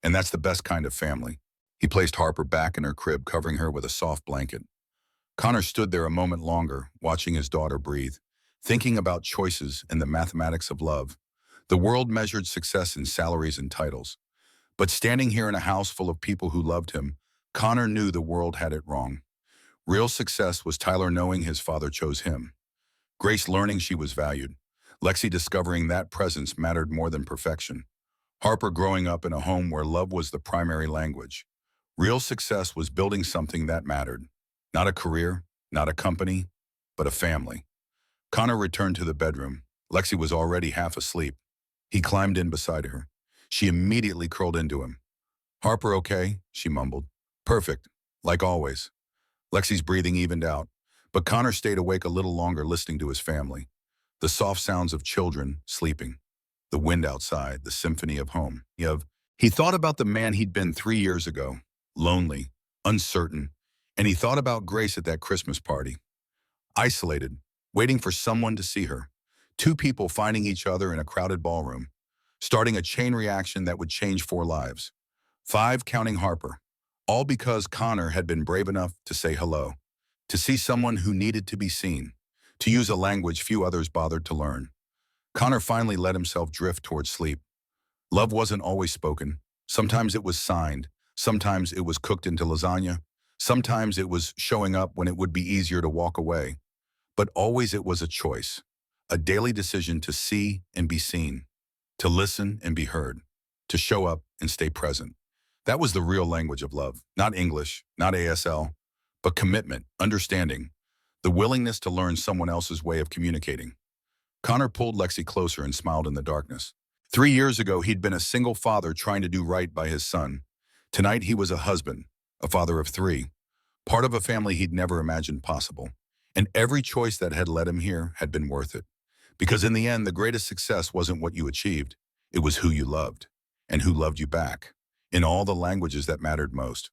And that's the best kind of family." He placed Harper back in her crib, covering her with a soft blanket. Connor stood there a moment longer, watching his daughter breathe, thinking about choices and the mathematics of love. The world measured success in salaries and titles. But standing here in a house full of people who loved him, Connor knew the world had it wrong. Real success was Tyler knowing his father chose him. Grace learning she was valued. Lexi discovering that presence mattered more than perfection. Harper growing up in a home where love was the primary language. Real success was building something that mattered. Not a career, not a company, but a family. Connor returned to the bedroom. Lexi was already half asleep. He climbed in beside her. She immediately curled into him. "Harper okay?" she mumbled. "Perfect, like always." Lexi's breathing evened out, but Connor stayed awake a little longer, listening to his family. The soft sounds of children sleeping. The wind outside, the symphony of home. He thought about the man he'd been 3 years ago, lonely, uncertain, and he thought about Grace at that Christmas party. Isolated, waiting for someone to see her. 2 people finding each other in a crowded ballroom, starting a chain reaction that would change 4 lives. 5 counting Harper. All because Connor had been brave enough to say hello, to see someone who needed to be seen, to use a language few others bothered to learn. Connor finally let himself drift towards sleep. Love wasn't always spoken. Sometimes it was signed. Sometimes it was cooked into lasagna. Sometimes it was showing up when it would be easier to walk away. But always it was a choice, a daily decision to see and be seen, to listen and be heard, to show up and stay present. That was the real language of love, not English, not ASL, but commitment, understanding, the willingness to learn someone else's way of communicating. Connor pulled Lexi closer and smiled in the darkness. 3 years ago, he'd been a single father trying to do right by his son. Tonight, he was a husband, a father of 3, part of a family he'd never imagined possible. And every choice that had led him here had been worth it. Because in the end, the greatest success wasn't what you achieved. It was who you loved, and who loved you back, in all the languages that mattered most.